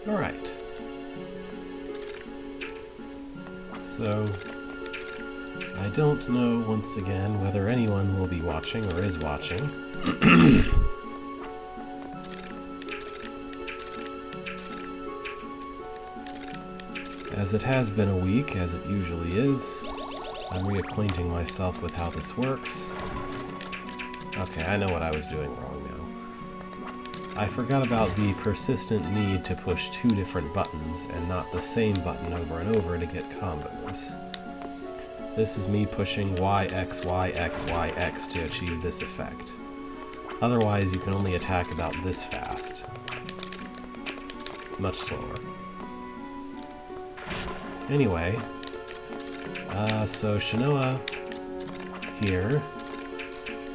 Alright. So, I don't know, once again, whether anyone will be watching or is watching. As it has been a week, as it usually is, I'm reacquainting myself with how this works. Okay, I know what I was doing wrong now. I forgot about the persistent need to push 2 different buttons and not the same button over and over to get combos. This is me pushing Y, X, Y, X, Y, X to achieve this effect. Otherwise, you can only attack about this fast. It's much slower. Anyway, so Shanoa here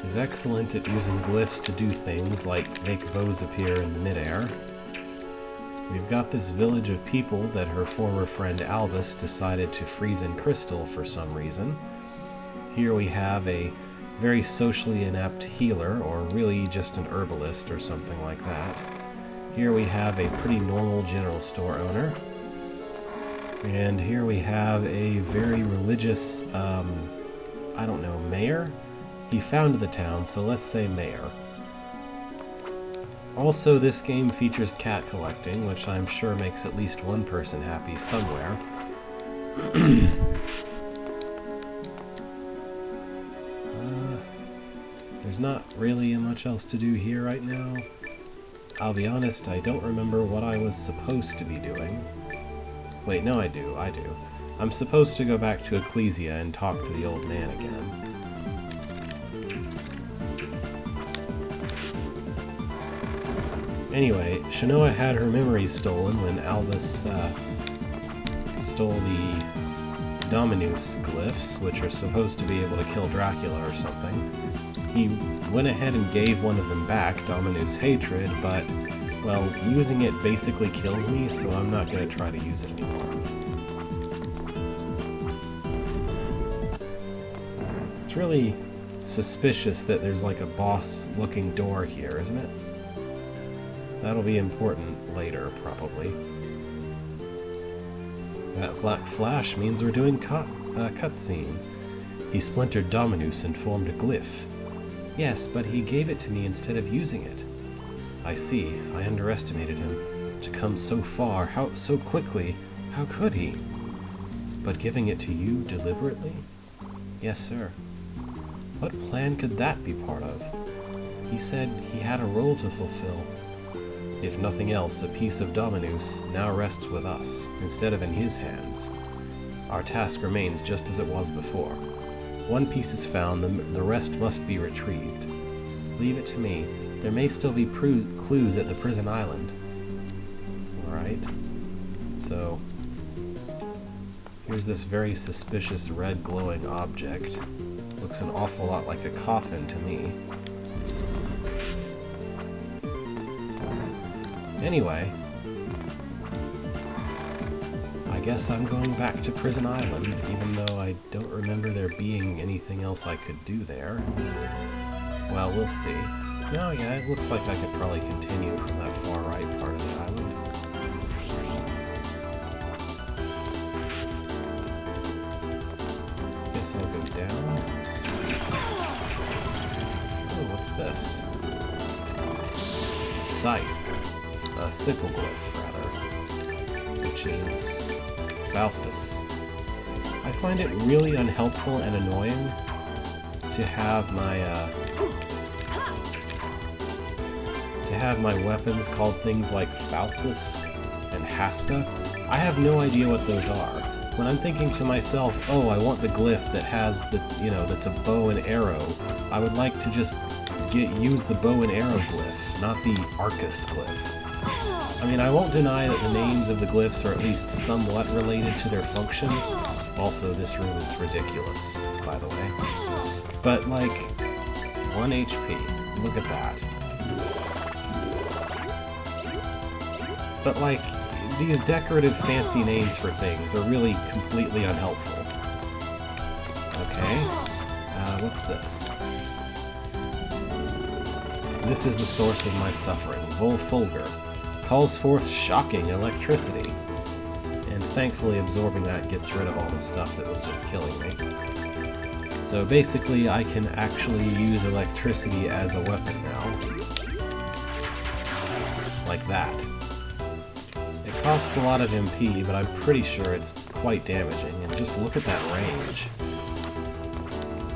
is excellent at using glyphs to do things like make bows appear in the midair. We've got this village of people that her former friend Albus decided to freeze in crystal for some reason. Here we have a very socially inept healer, or really just an herbalist or something like that. Here we have a pretty normal general store owner. And here we have a very religious, I don't know, mayor? He founded the town, so let's say mayor. Also, this game features cat collecting, which I'm sure makes at least one person happy somewhere. There's not really much else to do here right now. I'll be honest, I don't remember what I was supposed to be doing. Wait, no, I do. I'm supposed to go back to Ecclesia and talk to the old man again. Anyway, Shanoa had her memories stolen when Albus stole the Dominus glyphs, which are supposed to be able to kill Dracula or something. He went ahead and gave one of them back, Dominus Hatred, but, well, using it basically kills me, so I'm not going to try to use it anymore. It's really suspicious that there's like a boss-looking door here, isn't it? That'll be important later, probably. That black flash means we're doing cutscene. He splintered Dominus and formed a glyph. Yes, but he gave it to me instead of using it. I see. I underestimated him. To come so far, so quickly, how could he? But giving it to you deliberately? Yes, sir. What plan could that be part of? He said he had a role to fulfill. If nothing else, a piece of Dominus now rests with us, instead of in his hands. Our task remains just as it was before. One piece is found, the rest must be retrieved. Leave it to me. There may still be clues at the prison island. Alright. So, here's this very suspicious red glowing object. Looks an awful lot like a coffin to me. Anyway, I guess I'm going back to Prison Island, even though I don't remember there being anything else I could do there. Well, we'll see. No, yeah, it looks like I could probably continue from that far right part of the island. Guess I'll go down. Oh, what's this? Scythe. A sickle glyph, rather, which is Falsus. I find it really unhelpful and annoying to have my weapons called things like Falsus and Hasta. I have no idea what those are. When I'm thinking to myself, oh, I want the glyph that has the, that's a bow and arrow, I would like to just use the bow and arrow glyph, not the Arcus glyph. I mean, I won't deny that the names of the glyphs are at least somewhat related to their function. Also, this room is ridiculous, by the way. But, like, 1 HP. Look at that. But, like, these decorative fancy names for things are really completely unhelpful. Okay. What's this? This is the source of my suffering. Volfulgur. calls forth shocking electricity. And thankfully absorbing that gets rid of all the stuff that was just killing me. So basically I can actually use electricity as a weapon now. Like that. It costs a lot of MP, but I'm pretty sure it's quite damaging, and just look at that range.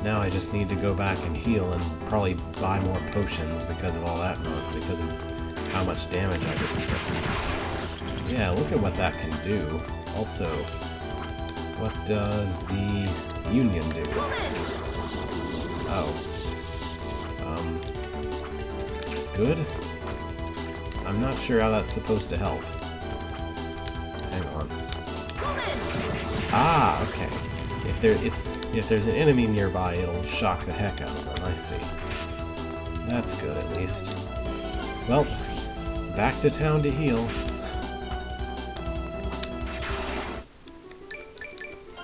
Now I just need to go back and heal and probably buy more potions because of all that noise, because of how much damage I just took. Yeah, look at what that can do. Also, what does the Union do? Oh. Good? I'm not sure how that's supposed to help. Hang on. Ah, okay. If there's an enemy nearby, it'll shock the heck out of them, I see. That's good, at least. Well, back to town to heal.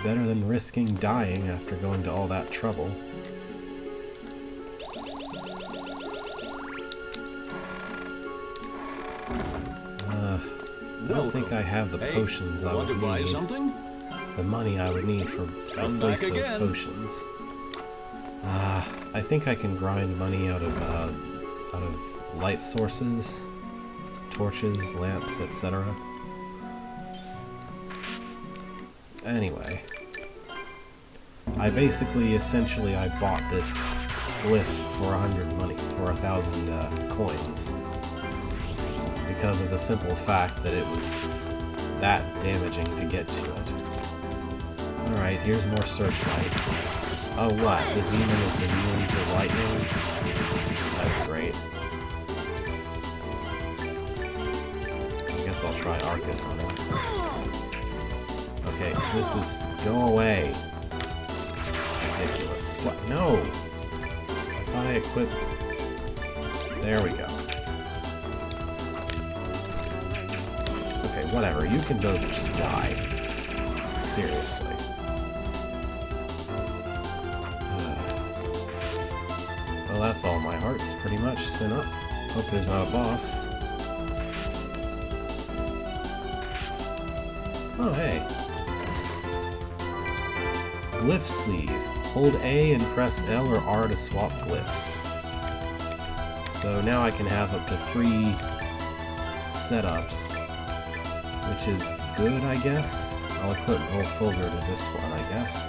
Better than risking dying after going to all that trouble. I don't think I have the potions I would need. The money I would need to replace those potions. I think I can grind money out of light sources, torches, lamps, etc. Anyway, I essentially bought this glyph for 1,000 coins, because of the simple fact that it was that damaging to get to it. Alright, here's more searchlights. Oh, what? The demon is immune to lightning? That's great. I guess I'll try Arcus on him. Okay, this is... Go away! Ridiculous. What? No! I thought I equipped... There we go. Okay, whatever. You can both just die. Seriously. Well, that's all my hearts, pretty much. Spin up. Hope there's not a boss. Oh, hey. Glyph sleeve. Hold A and press L or R to swap glyphs. So now I can have up to 3 setups, which is good, I guess. I'll equip Volfolder to this one, I guess.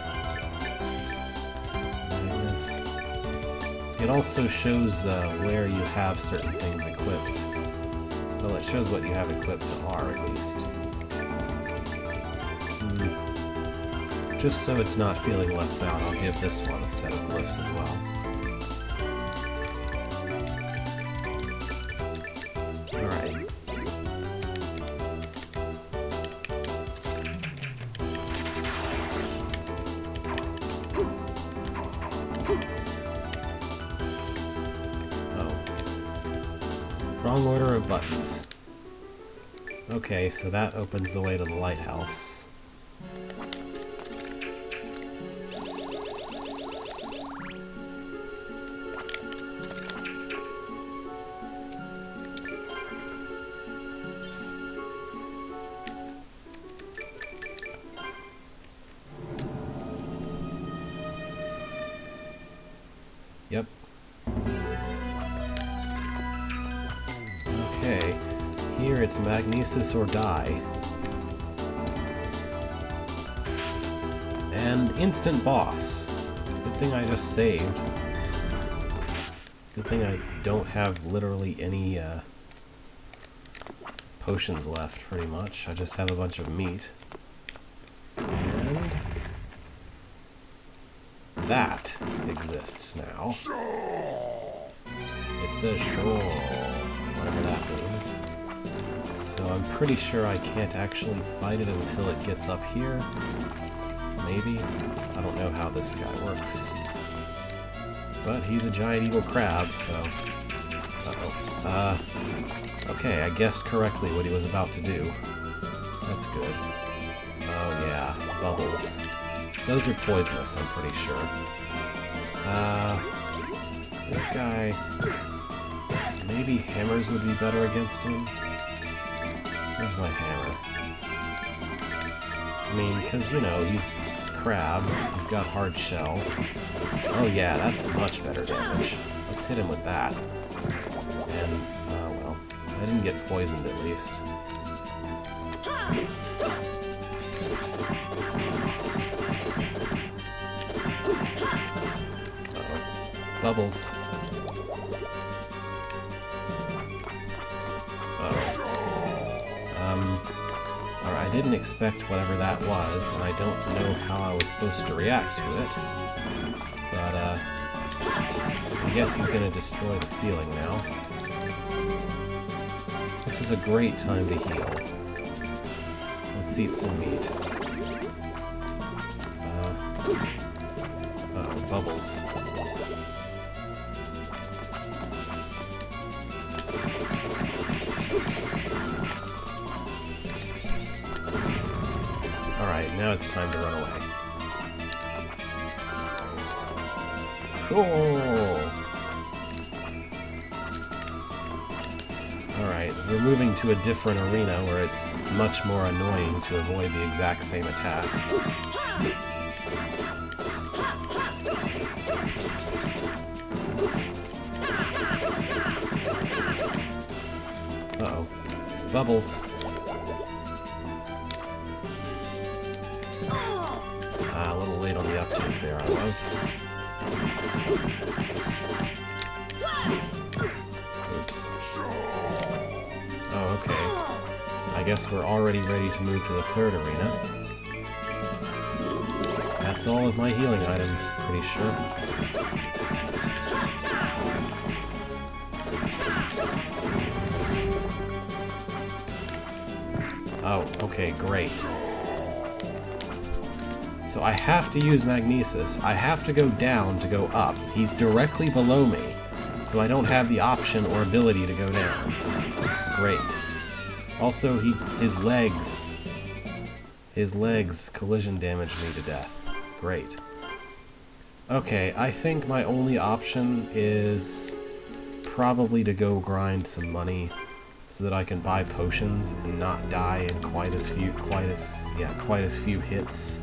It also shows where you have certain things equipped. Well, it shows what you have equipped to R, at least. Just so it's not feeling left out, I'll give this one a set of glyphs as well. Alright. Oh. Wrong order of buttons. Okay, so that opens the way to the lighthouse. Yep. Okay, here it's Magnesis or die. And instant boss. Good thing I just saved. Good thing I don't have literally any potions left, pretty much. I just have a bunch of meat. And that exists now. It says sure, whatever that means. So I'm pretty sure I can't actually fight it until it gets up here. Maybe? I don't know how this guy works. But he's a giant evil crab, so... Uh-oh. Okay, I guessed correctly what he was about to do. That's good. Oh yeah, bubbles. Those are poisonous, I'm pretty sure. This guy... Maybe hammers would be better against him? Where's my hammer? I mean, because, you know, he's crab. He's got hard shell. Oh yeah, that's much better damage. Let's hit him with that. And, well, I didn't get poisoned at least. Uh-oh. Bubbles. Alright, I didn't expect whatever that was, and I don't know how I was supposed to react to it. But, I guess he's gonna destroy the ceiling now. This is a great time to heal. Let's eat some meat. Uh-oh, bubbles. Alright, now it's time to run away. Cool! Alright, we're moving to a different arena where it's much more annoying to avoid the exact same attacks. Uh-oh. Bubbles. A little late on the uptake there, I was. Oops. Oh, okay. I guess we're already ready to move to the third arena. That's all of my healing items, pretty sure. Oh, okay, great. So I have to use Magnesis. I have to go down to go up. He's directly below me, so I don't have the option or ability to go down. Great. Also, his legs collision damaged me to death. Great. Okay, I think my only option is probably to go grind some money so that I can buy potions and not die in quite as few hits.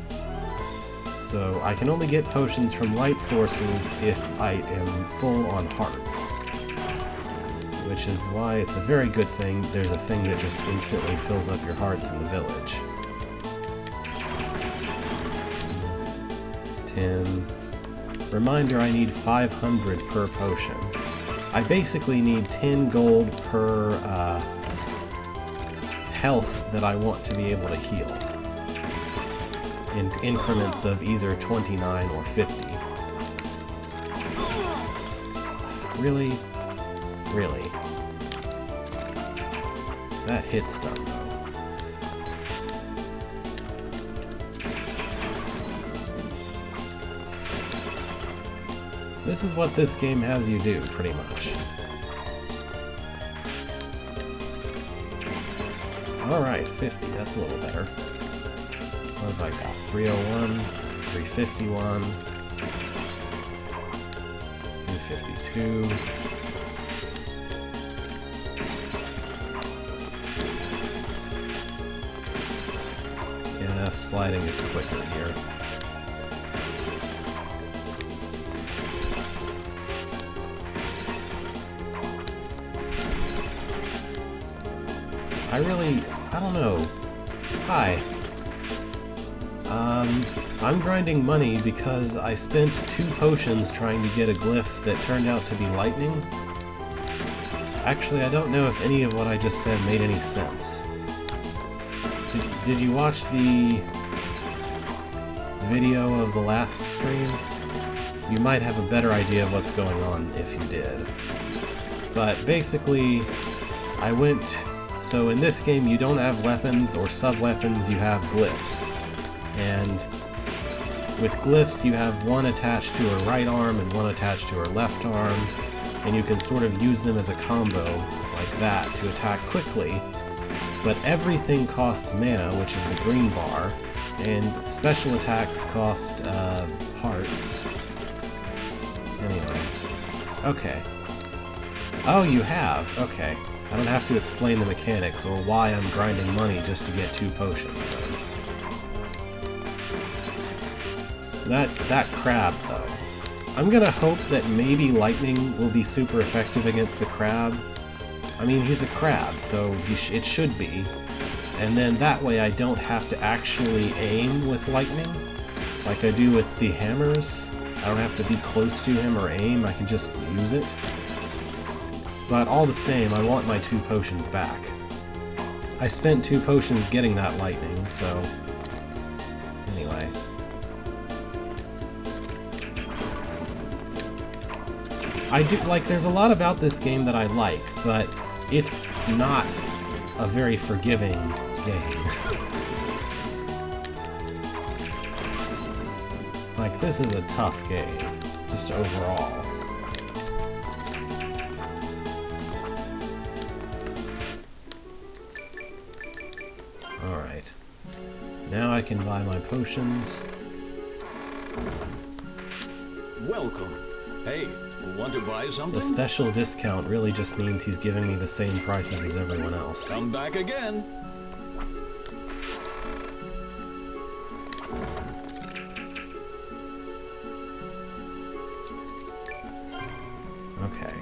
So I can only get potions from light sources if I am full on hearts. Which is why it's a very good thing there's a thing that just instantly fills up your hearts in the village. 10. Reminder, I need 500 per potion. I basically need 10 gold per health that I want to be able to heal. In increments of either 29 or 50. Really? Really? That hit stun, though. This is what this game has you do, pretty much. Alright, 50, that's a little better. What have I got? 301, 351, 352. Yeah, sliding is quicker here. I don't know. Hi. I'm grinding money because I spent 2 potions trying to get a glyph that turned out to be lightning. Actually, I don't know if any of what I just said made any sense. Did you watch the video of the last stream? You might have a better idea of what's going on if you did. But basically, I went... So in this game, you don't have weapons or sub-weapons, you have glyphs. And with glyphs, you have one attached to her right arm and one attached to her left arm, and you can sort of use them as a combo like that to attack quickly. But everything costs mana, which is the green bar, and special attacks cost hearts. Anyway. Okay. Oh, you have. Okay. I don't have to explain the mechanics or why I'm grinding money just to get 2 potions, then. That crab, though. I'm gonna hope that maybe lightning will be super effective against the crab. I mean, he's a crab, so it should be. And then that way I don't have to actually aim with lightning, like I do with the hammers. I don't have to be close to him or aim, I can just use it. But all the same, I want my 2 potions back. I spent 2 potions getting that lightning, so... Anyway. There's a lot about this game that I like, but it's not a very forgiving game. Like, this is a tough game, just overall. Alright. Now I can buy my potions. Welcome. Hey, want to buy something? The special discount really just means he's giving me the same prices as everyone else. Come back again. Okay.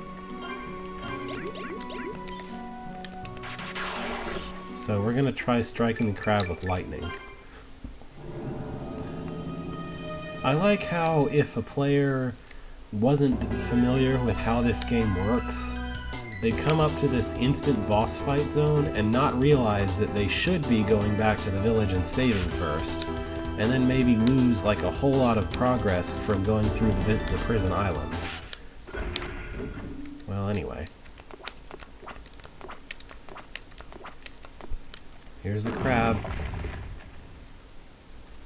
So we're gonna try striking the crab with lightning. I like how if a player wasn't familiar with how this game works, they come up to this instant boss fight zone and not realize that they should be going back to the village and saving first, and then maybe lose like a whole lot of progress from going through the prison island. Well, anyway. Here's the crab.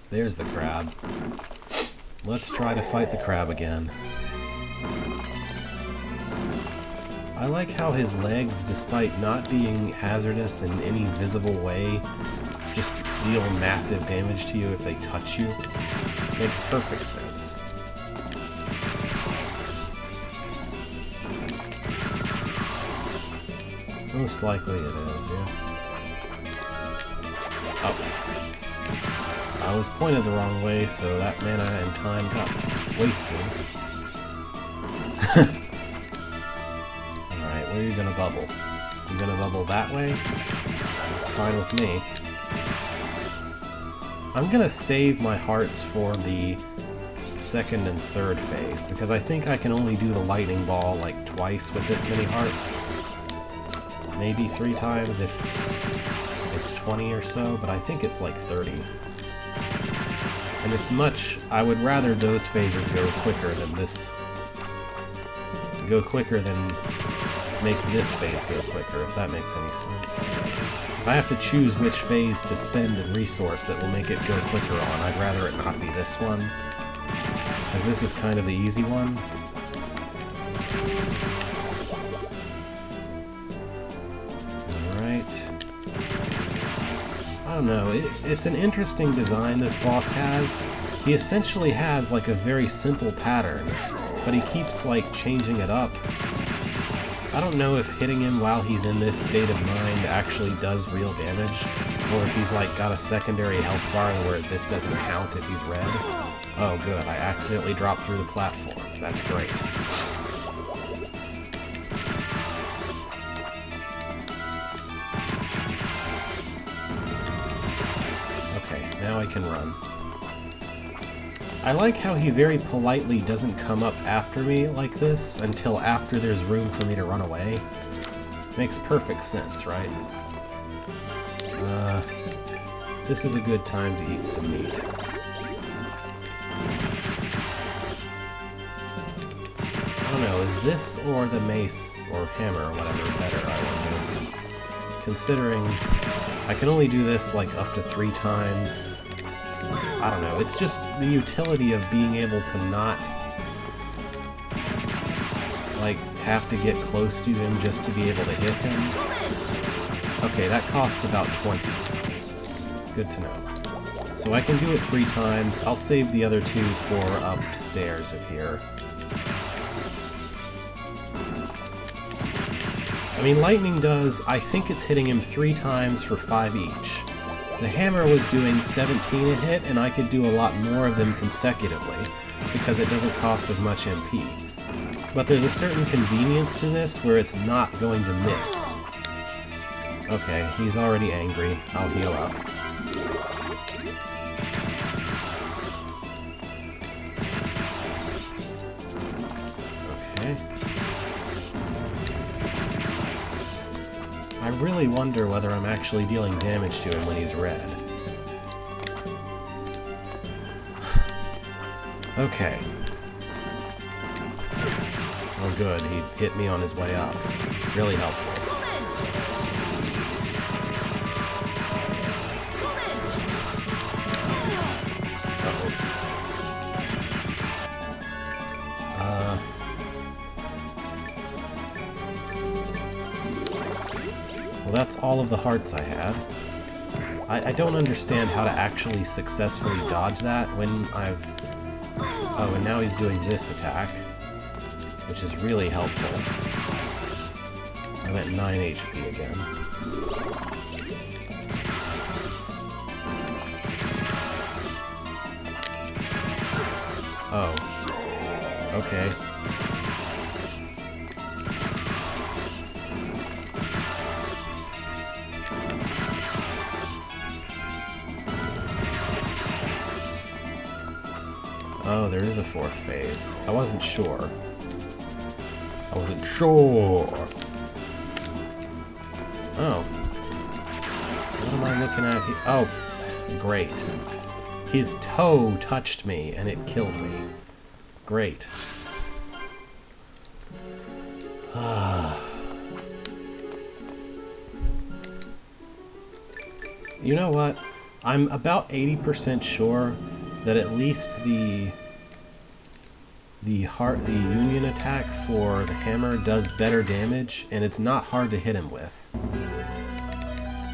There's the crab. Let's try to fight the crab again. I like how his legs, despite not being hazardous in any visible way, just deal massive damage to you if they touch you. Makes perfect sense. Most likely it is, yeah. Oh. I was pointed the wrong way, so that mana and time got wasted. Alright, where are you gonna bubble? You gonna bubble that way? That's fine with me. I'm gonna save my hearts for the second and third phase, because I think I can only do the lightning ball like twice with this many hearts. Maybe 3 times if it's 20 or so, but I think it's like 30. And it's I would rather those phases go quicker than this. Go quicker than make this phase go quicker, if that makes any sense. If I have to choose which phase to spend and resource that will make it go quicker on, I'd rather it not be this one, as this is kind of the easy one. I don't know, it's an interesting design this boss has. He essentially has like a very simple pattern, but he keeps like changing it up. I don't know if hitting him while he's in this state of mind actually does real damage, or if he's like got a secondary health bar where this doesn't count if he's red. Oh good, I accidentally dropped through the platform. That's great. Now I can run. I like how he very politely doesn't come up after me like this until after there's room for me to run away. Makes perfect sense, right? This is a good time to eat some meat. I don't know, is this or the mace or hammer or whatever better, I wonder. Considering I can only do this like up to 3 times. I don't know, it's just the utility of being able to not like have to get close to him just to be able to hit him. Okay, that costs about 20. Good to know. So I can do it 3 times. I'll save the other 2 for upstairs of here. I mean, lightning does, I think it's hitting him 3 times for 5 each. The hammer was doing 17 a hit, and I could do a lot more of them consecutively, because it doesn't cost as much MP. But there's a certain convenience to this where it's not going to miss. Okay, he's already angry. I'll heal up. Okay. I really wonder whether I'm actually dealing damage to him when he's red. Okay. Oh good, he hit me on his way up. Really helpful. Well, that's all of the hearts I had. I don't understand how to actually successfully dodge that when I've... Oh, and now he's doing this attack, which is really helpful. I'm at 9 HP again. Oh. Okay. Oh, there is a 4th phase. I wasn't sure. Oh. What am I looking at here? Oh, great. His toe touched me, and it killed me. Great. You know what? I'm about 80% sure that at least the union attack for the hammer does better damage, and it's not hard to hit him with.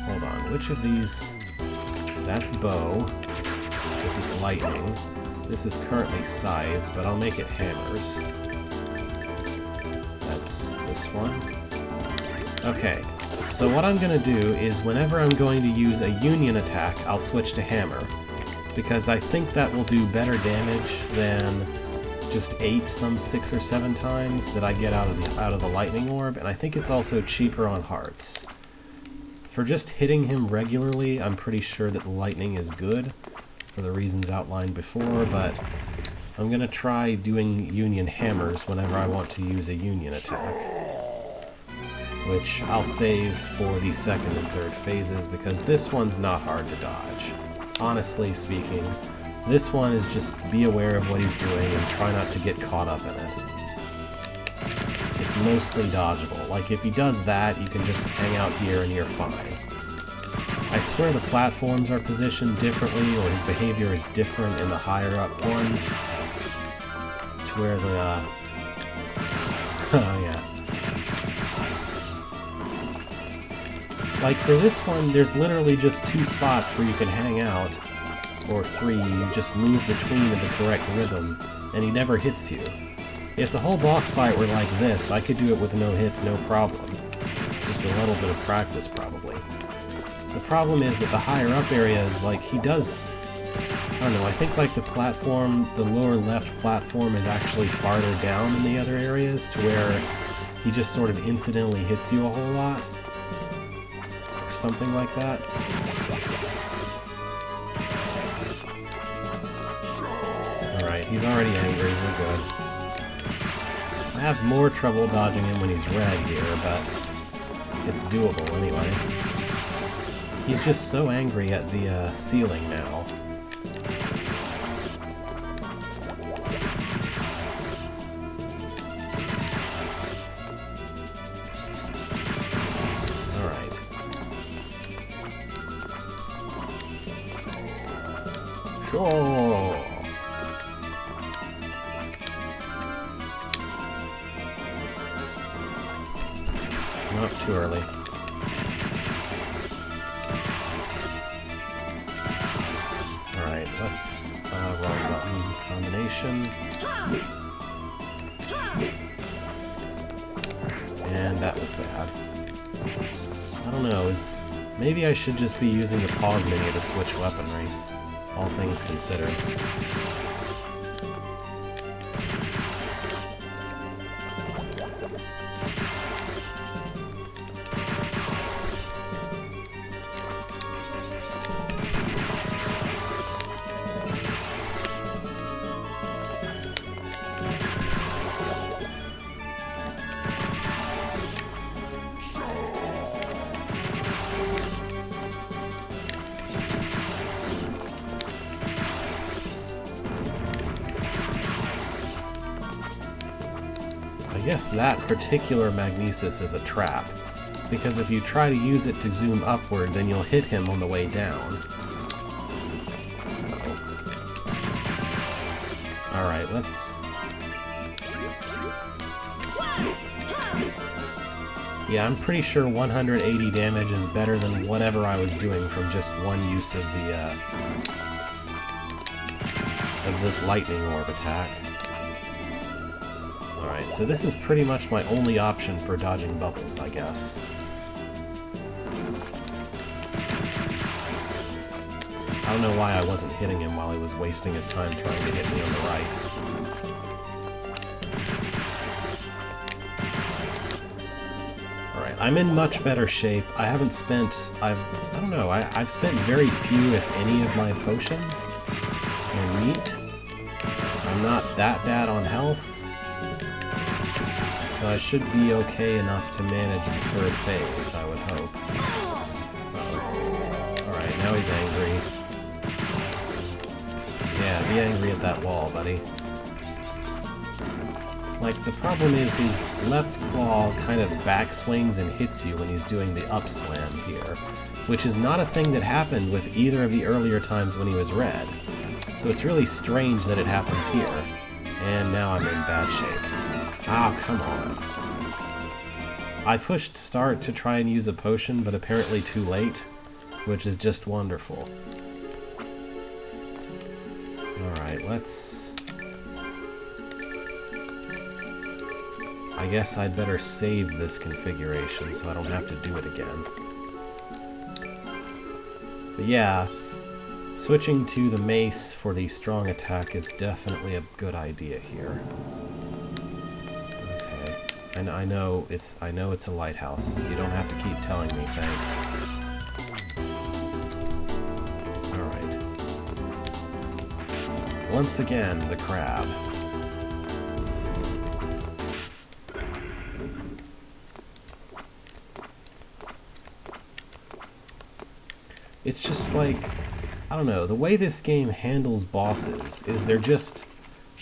Hold on, which of these? That's bow. This is lightning. This is currently scythes, but I'll make it hammers. That's this one. Okay, so what I'm going to do is whenever I'm going to use a union attack, I'll switch to hammer, because I think that will do better damage than just 8 some 6 or 7 times that I get out of the lightning orb, and I think it's also cheaper on hearts. For just hitting him regularly, I'm pretty sure that the lightning is good, for the reasons outlined before, but I'm going to try doing union hammers whenever I want to use a union attack, which I'll save for the 2nd and 3rd phases, because this one's not hard to dodge. Honestly speaking, this one is just be aware of what he's doing and try not to get caught up in it. It's mostly dodgeable. Like, if he does that, you can just hang out here and you're fine. I swear the platforms are positioned differently, or his behavior is different in the higher up ones. To where the, oh yeah. Like, for this one, there's literally just 2 spots where you can hang out, or 3, you just move between in the correct rhythm, and he never hits you. If the whole boss fight were like this, I could do it with no hits, no problem. Just a little bit of practice, probably. The problem is that the higher up areas, like, he does... I don't know, I think, like, the platform, the lower left platform is actually farther down than the other areas, to where he just sort of incidentally hits you a whole lot. Or something like that. Alright, he's already angry, we're good. I have more trouble dodging him when he's red here, but it's doable anyway. He's just so angry at the ceiling now. Alright. Sure! Not too early. Alright, let's wrong button combination. And that was bad. I don't know, maybe I should just be using the pause menu to switch weaponry, all things considered. I guess that particular magnesis is a trap, because if you try to use it to zoom upward, then you'll hit him on the way down. Alright, let's... Yeah, I'm pretty sure 180 damage is better than whatever I was doing from just one use of the, of this lightning orb attack. Alright, so this is pretty much my only option for dodging bubbles, I guess. I don't know why I wasn't hitting him while he was wasting his time trying to hit me on the right. Alright, I'm in much better shape. I haven't spent... I don't know, I've spent very few, if any, of my potions and meat. I'm not that bad on health. So I should be okay enough to manage the third phase, I would hope. Uh-oh. Alright, now he's angry. Yeah, be angry at that wall, buddy. Like, the problem is his left claw kind of backswings and hits you when he's doing the up slam here, which is not a thing that happened with either of the earlier times when he was red. So it's really strange that it happens here. And now I'm in bad shape. Ah, come on. I pushed start to try and use a potion, but apparently too late, which is just wonderful. Alright, let's... I guess I'd better save this configuration so I don't have to do it again. But yeah, switching to the mace for the strong attack is definitely a good idea here. And I know it's a lighthouse. You don't have to keep telling me, thanks. Alright. Once again, the crab. It's just like, I don't know, the way this game handles bosses is they're just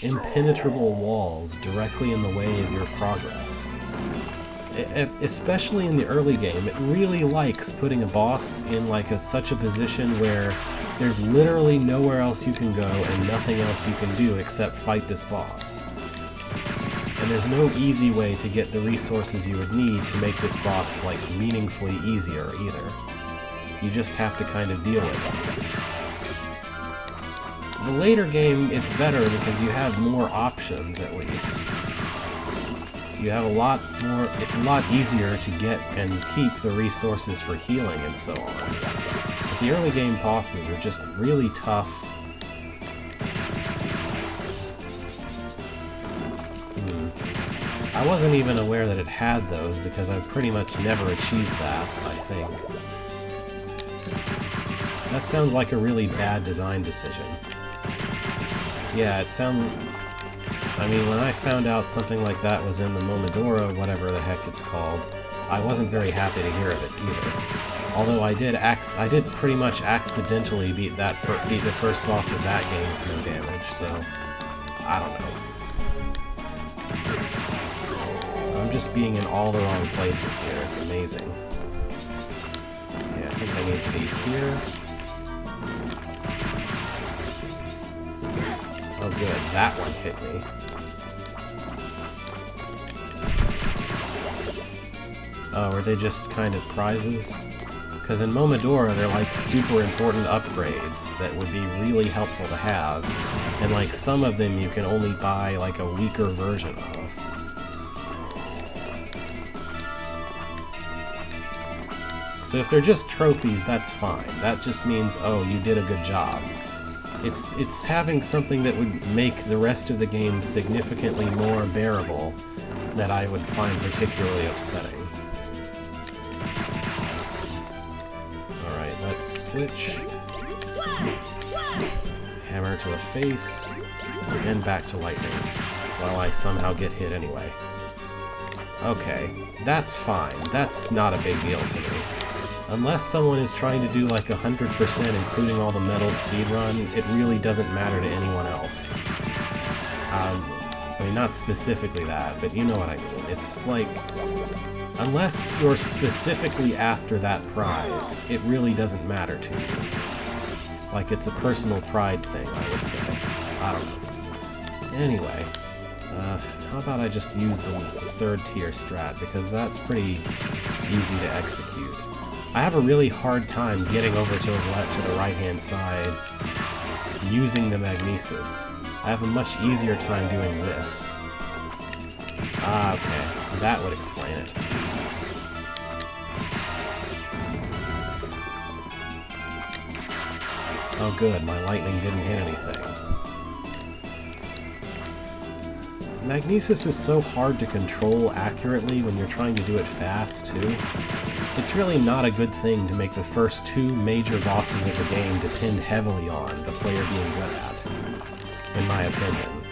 impenetrable walls directly in the way of your progress. Especially in the early game, it really likes putting a boss in like such a position where there's literally nowhere else you can go and nothing else you can do except fight this boss. And there's no easy way to get the resources you would need to make this boss like meaningfully easier either. You just have to kind of deal with it. The later game, it's better because you have more options, at least. You have a lot more... It's a lot easier to get and keep the resources for healing and so on. But the early game bosses are just really tough. I wasn't even aware that it had those because I've pretty much never achieved that, I think. That sounds like a really bad design decision. Yeah, it sounds... I mean, when I found out something like that was in the Momodora, whatever the heck it's called, I wasn't very happy to hear of it either. Although I did pretty much accidentally beat the first boss of that game with no damage, so... I don't know. I'm just being in all the wrong places here, it's amazing. Okay, I think I need to be here. Oh good, that one hit me. Oh, were they just kind of prizes? Because in Momodora, they're like super important upgrades that would be really helpful to have, and like some of them you can only buy like a weaker version of. So if they're just trophies, that's fine. That just means, oh, you did a good job. It's having something that would make the rest of the game significantly more bearable that I would find particularly upsetting. Alright, let's switch. Hammer to the face, and back to lightning, while I somehow get hit anyway. Okay, that's fine. That's not a big deal to me. Unless someone is trying to do like 100%, including all the metal speedrun, it really doesn't matter to anyone else. I mean, not specifically that, but you know what I mean. It's like, unless you're specifically after that prize, it really doesn't matter to you. Like, it's a personal pride thing, I would say. I don't know. Anyway, how about I just use the third tier strat, because that's pretty easy to execute. I have a really hard time getting over to the right-hand side using the magnesis. I have a much easier time doing this. Ah, okay. That would explain it. Oh good, my lightning didn't hit anything. Magnesis is so hard to control accurately when you're trying to do it fast, too. It's really not a good thing to make the first two major bosses of the game depend heavily on the player being good at, in my opinion.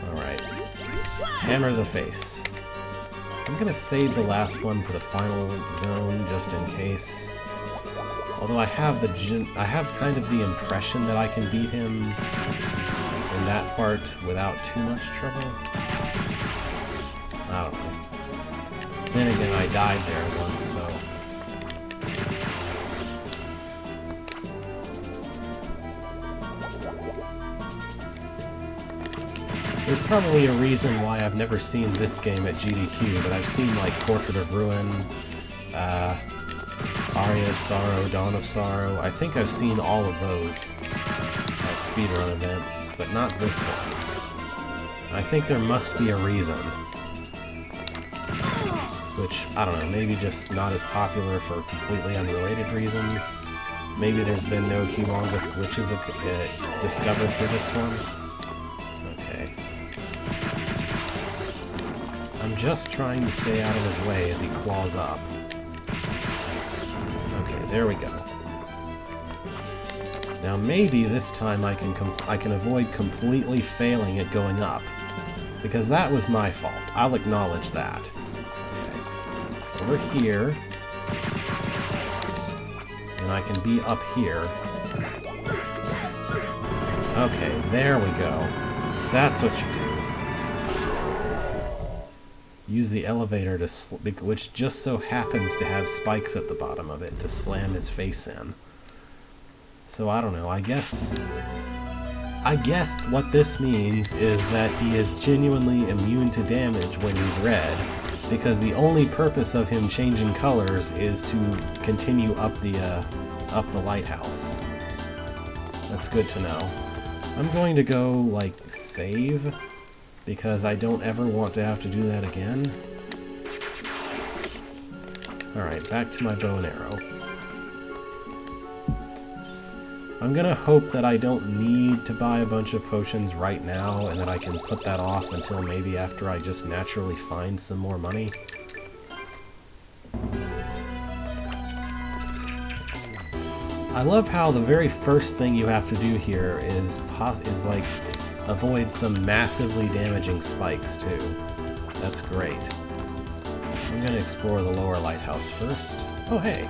Alright. Hammer to the face. I'm gonna save the last one for the final zone, just in case. Although I have kind of the impression that I can beat him in that part without too much trouble. I don't know. Then again, I died there once, so... There's probably a reason why I've never seen this game at GDQ, but I've seen, like, Portrait of Ruin, Aria of Sorrow, Dawn of Sorrow. I think I've seen all of those at speedrun events, but not this one. I think there must be a reason. Which, I don't know, maybe just not as popular for completely unrelated reasons. Maybe there's been no humongous glitches discovered for this one. Okay. I'm just trying to stay out of his way as he claws up. Okay, there we go. Now maybe this time I can avoid completely failing at going up. Because that was my fault. I'll acknowledge that. Over here, and I can be up here. Okay, there we go. That's what you do. Use the elevator to which just so happens to have spikes at the bottom of it to slam his face in. So I don't know, I guess what this means is that he is genuinely immune to damage when he's red, because the only purpose of him changing colors is to continue up the lighthouse. That's good to know. I'm going to go, like, save, because I don't ever want to have to do that again. Alright, back to my bow and arrow. I'm gonna hope that I don't need to buy a bunch of potions right now, and that I can put that off until maybe after I just naturally find some more money. I love how the very first thing you have to do here is like avoid some massively damaging spikes too. That's great. I'm gonna explore the lower lighthouse first. Oh hey,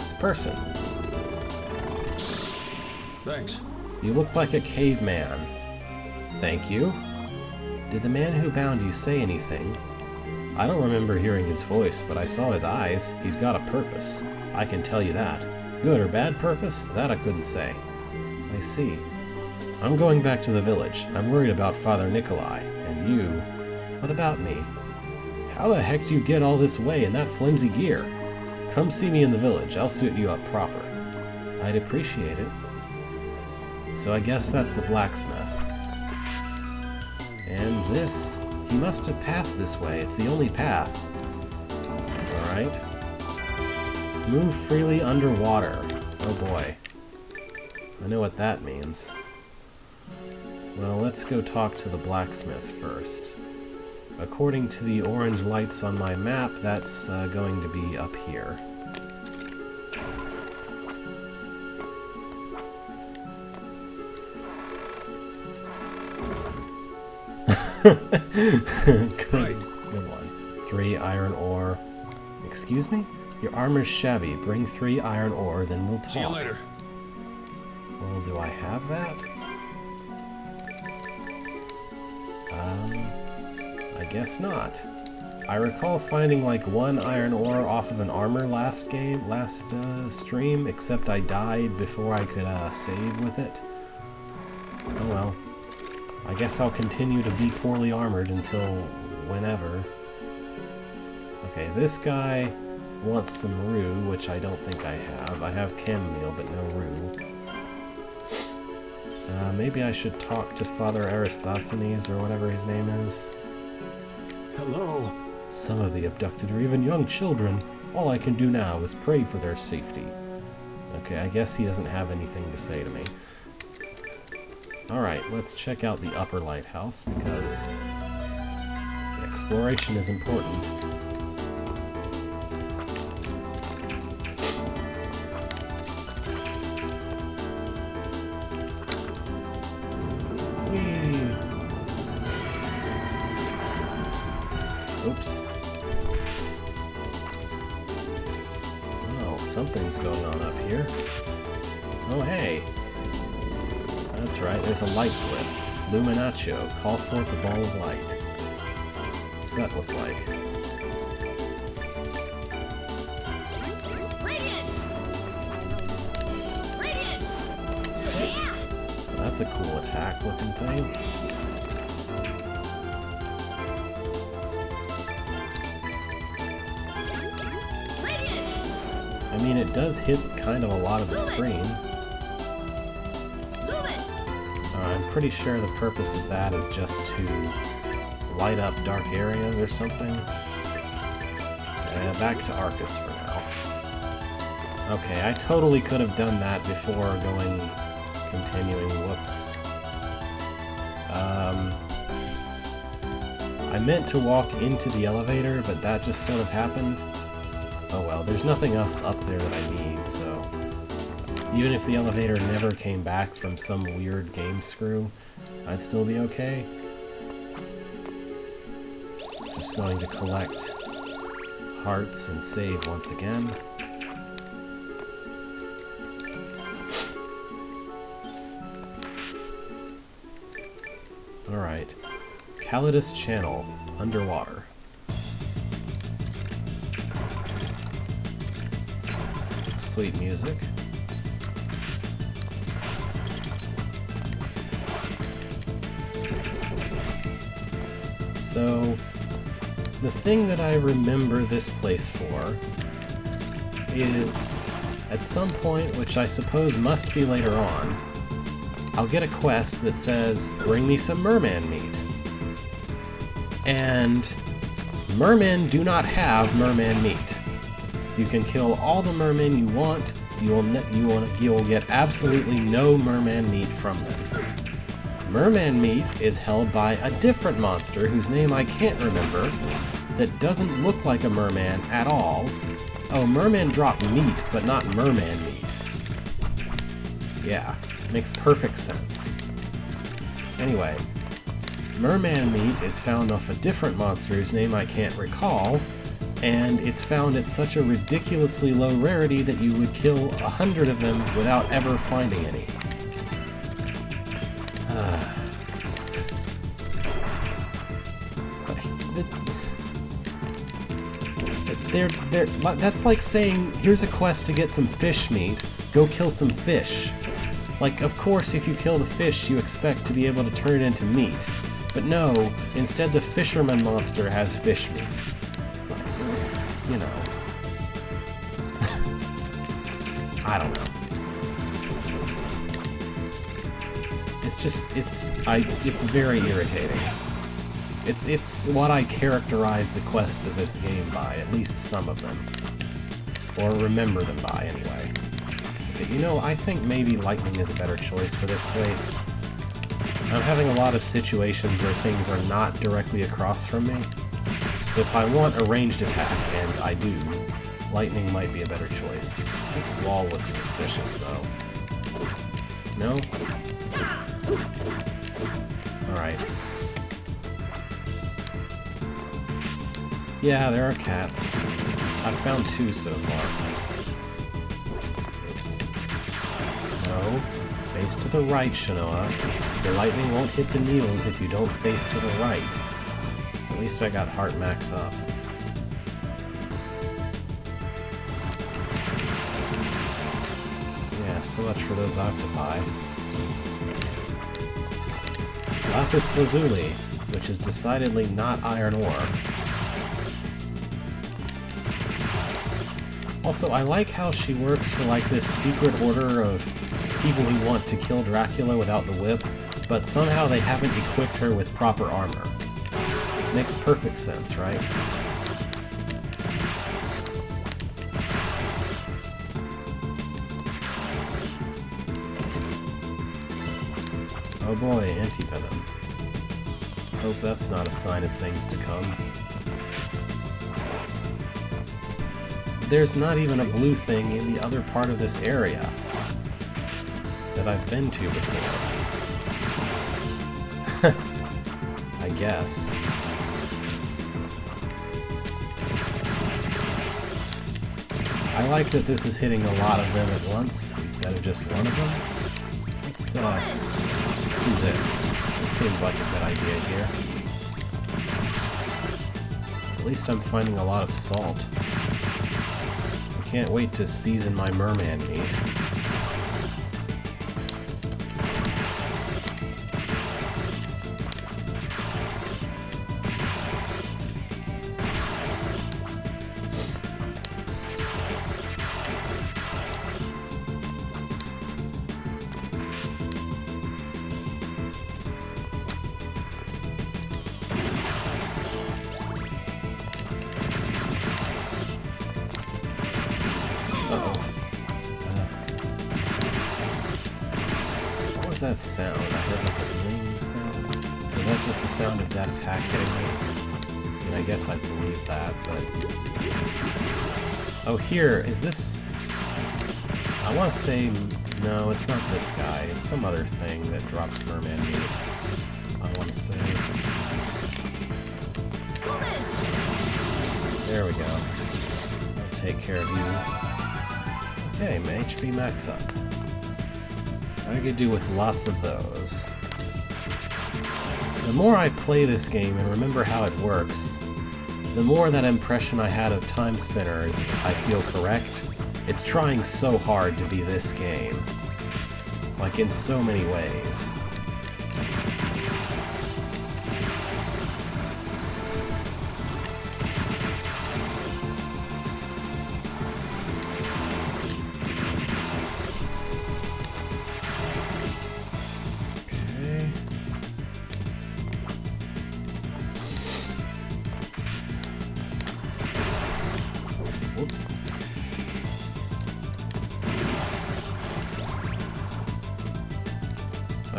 it's a person. Thanks. You look like a caveman. Thank you. Did the man who bound you say anything? I don't remember hearing his voice, but I saw his eyes. He's got a purpose. I can tell you that. Good or bad purpose? That I couldn't say. I see. I'm going back to the village. I'm worried about Father Nikolai. And you? What about me? How the heck do you get all this way in that flimsy gear? Come see me in the village. I'll suit you up proper. I'd appreciate it. So I guess that's the blacksmith. And this, he must have passed this way. It's the only path. Alright. Move freely underwater. Oh boy. I know what that means. Well, let's go talk to the blacksmith first. According to the orange lights on my map, that's going to be up here. Good one. 3 iron ore. Excuse me? Your armor's shabby. Bring 3 iron ore, then we'll talk. See you later. Well, do I have that? I guess not. I recall finding like 1 iron ore off of an armor last stream, except I died before I could save with it. Oh well. I guess I'll continue to be poorly armored until whenever. Okay, this guy wants some rue, which I don't think I have. I have chem meal, but no rue. Maybe I should talk to Father Aristosthenes, or whatever his name is. Hello. Some of the abducted are even young children. All I can do now is pray for their safety. Okay, I guess he doesn't have anything to say to me. Alright, let's check out the upper lighthouse, because exploration is important. Whee! Oops. Well, something's going on up here. Oh, hey! That's right, there's a light blip. Luminaccio, call forth a ball of light. What's that look like? Radiance! Radiance! Yeah! That's a cool attack looking thing. Radiance! I mean, it does hit kind of a lot of the screen. I'm pretty sure the purpose of that is just to light up dark areas or something. Back to Arcus for now. Okay, I totally could have done that before continuing, whoops. I meant to walk into the elevator, but that just sort of happened. Oh well, there's nothing else up there that I need, so... Even if the elevator never came back from some weird game screw, I'd still be okay. Just going to collect hearts and save once again. Alright. Calidus Channel, underwater. Sweet music. So, the thing that I remember this place for is, at some point, which I suppose must be later on, I'll get a quest that says, bring me some merman meat. And mermen do not have merman meat. You can kill all the mermen you want, you will get absolutely no merman meat from them. Merman meat is held by a different monster whose name I can't remember, that doesn't look like a merman at all. Oh, mermen drop meat, but not merman meat. Yeah, makes perfect sense. Anyway, merman meat is found off a different monster whose name I can't recall, and it's found at such a ridiculously low rarity that you would kill 100 of them without ever finding any. That's like saying, here's a quest to get some fish meat, go kill some fish. Like, of course, if you kill the fish, you expect to be able to turn it into meat. But no, instead the fisherman monster has fish meat. You know. I don't know. It's very irritating. It's what I characterize the quests of this game by, at least some of them. Or remember them by, anyway. But you know, I think maybe lightning is a better choice for this place. I'm having a lot of situations where things are not directly across from me. So if I want a ranged attack, and I do, lightning might be a better choice. This wall looks suspicious, though. No? Alright. Yeah, there are cats. I've found 2 so far. Oops. No. Face to the right, Shanoa. Your lightning won't hit the needles if you don't face to the right. At least I got heart max up. Yeah, so much for those octopi. Lapis lazuli, which is decidedly not iron ore. Also, I like how she works for like this secret order of people who want to kill Dracula without the whip, but somehow they haven't equipped her with proper armor. Makes perfect sense, right? Oh boy, anti-venom. Hope that's not a sign of things to come. There's not even a blue thing in the other part of this area that I've been to before. I guess. I like that this is hitting a lot of them at once instead of just one of them. Let's do this. This seems like a good idea here. At least I'm finding a lot of salt. I can't wait to season my merman meat. That sound? I heard like a ring sound. Was that just the sound of that attack hitting me? I mean, I guess I believe that, but... Oh, here, is this... I want to say... No, it's not this guy. It's some other thing that drops merman meat. I want to say... There we go. I'll take care of you. Okay, my HP max up. I could do with lots of those. The more I play this game and remember how it works, the more that impression I had of Time Spinners I feel correct. It's trying so hard to be this game. Like, in so many ways.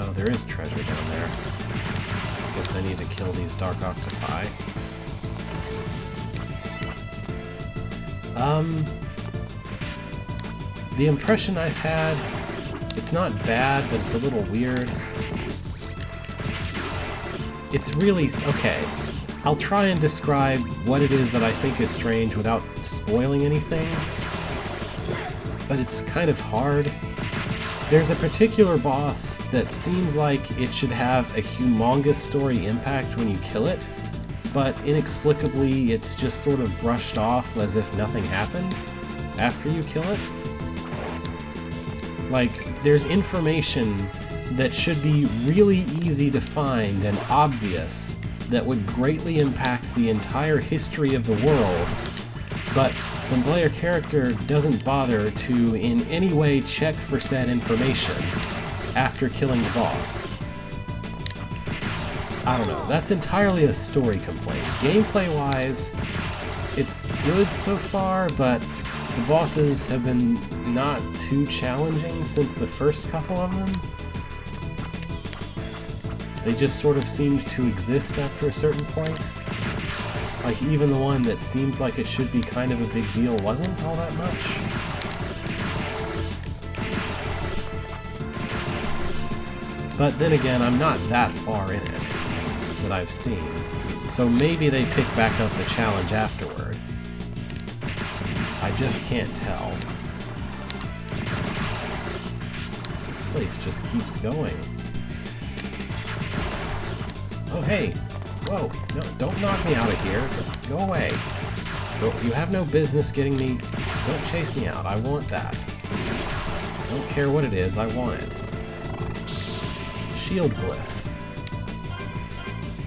Oh, there is treasure down there. Guess I need to kill these dark octopi. The impression I've had, it's not bad, but it's a little weird. It's really... okay. I'll try and describe what it is that I think is strange without spoiling anything, but it's kind of hard. There's a particular boss that seems like it should have a humongous story impact when you kill it, but inexplicably it's just sort of brushed off as if nothing happened after you kill it. Like, there's information that should be really easy to find and obvious that would greatly impact the entire history of the world, but the player character doesn't bother to in any way check for said information after killing the boss. I don't know, that's entirely a story complaint. Gameplay-wise, it's good so far, but The bosses have been not too challenging since the first couple of them. They just sort of seemed to exist after a certain point. Like, even the one that seems like it should be kind of a big deal wasn't all that much. But then again, I'm not that far in it that I've seen. So maybe they pick back up the challenge afterward. I just can't tell. This place just keeps going. Oh, hey! Whoa! No, don't knock me out of here. Go away. You have no business getting me... Don't chase me out. I want that. I don't care what it is. I want it. Shield glyph.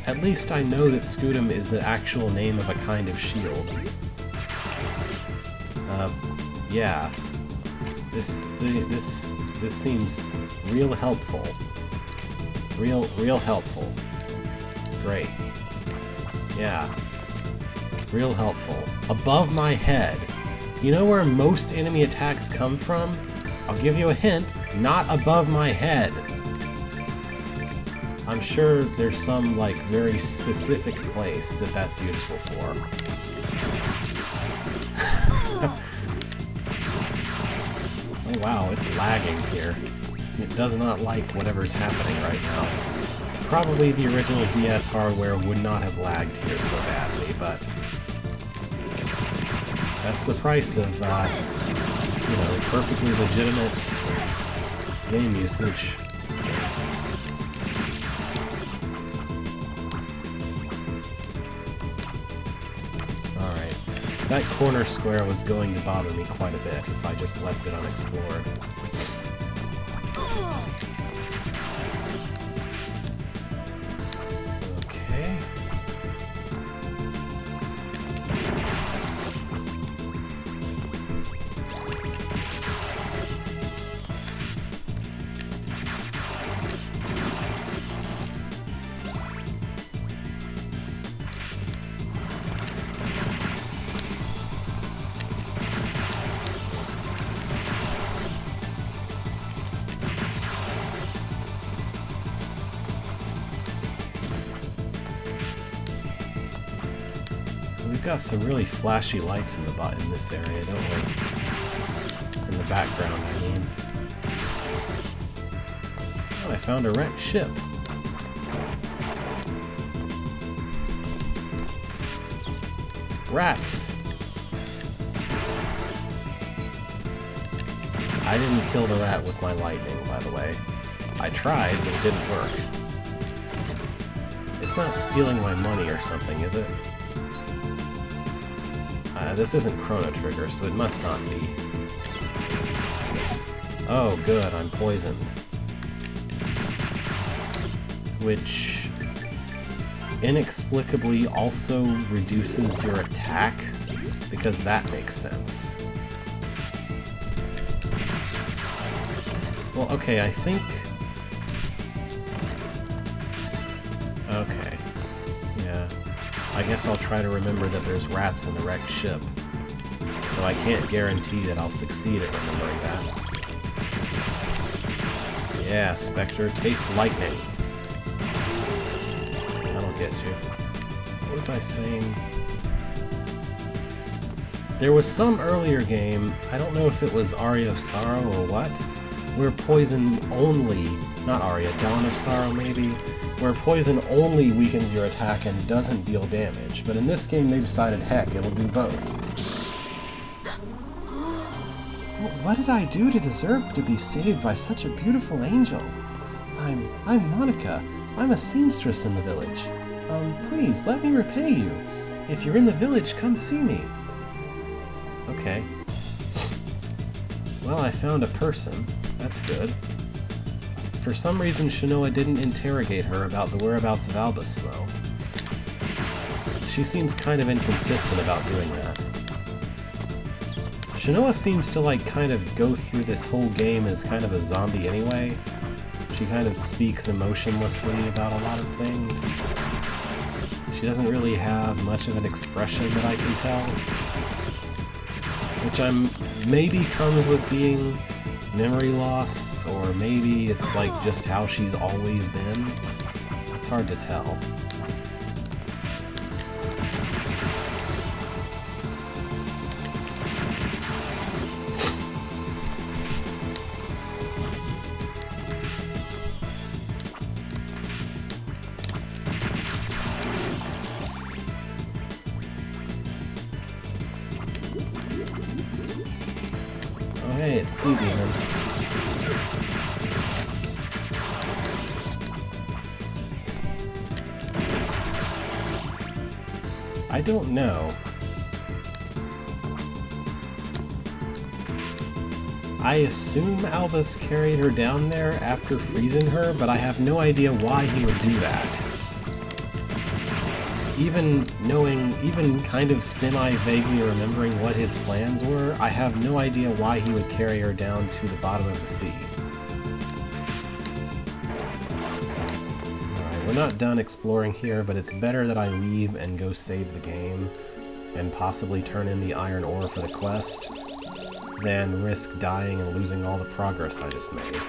At least I know that Scudam is the actual name of a kind of shield. Yeah. This seems real helpful. Real helpful. Great. Yeah. Real helpful. Above my head. You know where most enemy attacks come from? I'll give you a hint. Not above my head. I'm sure there's some, like, very specific place that that's useful for. Oh wow, it's lagging here. It does not like whatever's happening right now. Probably the original DS hardware would not have lagged here so badly, but that's the price of, you know, perfectly legitimate game usage. Alright. That corner square was going to bother me quite a bit if I just left it unexplored. Okay. We've got some really flashy lights in this area, don't we? In the background, I mean. Oh, I found a wrecked ship. Rats! I didn't kill the rat with my lightning, by the way. I tried, but it didn't work. It's not stealing my money or something, is it? This isn't Chrono Trigger, so it must not be. Oh, good, I'm poisoned. Which inexplicably also reduces your attack, because that makes sense. Well, okay, I think... Okay. Yeah. I guess I'll try to remember that there's rats in the wrecked ship. Though I can't guarantee that I'll succeed at remembering that. Yeah, Spectre, taste lightning. That'll get you. What was I saying? There was some earlier game, I don't know if it was Aria of Sorrow or what, where poison only, not Aria, Dawn of Sorrow maybe, where poison only weakens your attack and doesn't deal damage. But in this game they decided, heck, it'll do both. What did I do to deserve to be saved by such a beautiful angel? I'm Monica. I'm a seamstress in the village. Please, let me repay you. If you're in the village, come see me. Okay. Well, I found a person. That's good. For some reason, Shanoa didn't interrogate her about the whereabouts of Albus, though. She seems kind of inconsistent about doing that. Shanoa seems to, like, kind of go through this whole game as kind of a zombie anyway. She kind of speaks emotionlessly about a lot of things. She doesn't really have much of an expression that I can tell. which maybe comes with being memory loss, or maybe it's like just how she's always been. It's hard to tell. Oh hey, it's Sea Demon. I don't know. I assume Albus carried her down there after freezing her, but I have no idea why he would do that. Even kind of semi-vaguely remembering what his plans were, I have no idea why he would carry her down to the bottom of the sea. Alright, we're not done exploring here, but it's better that I leave and go save the game, and possibly turn in the iron ore for the quest, than risk dying and losing all the progress I just made.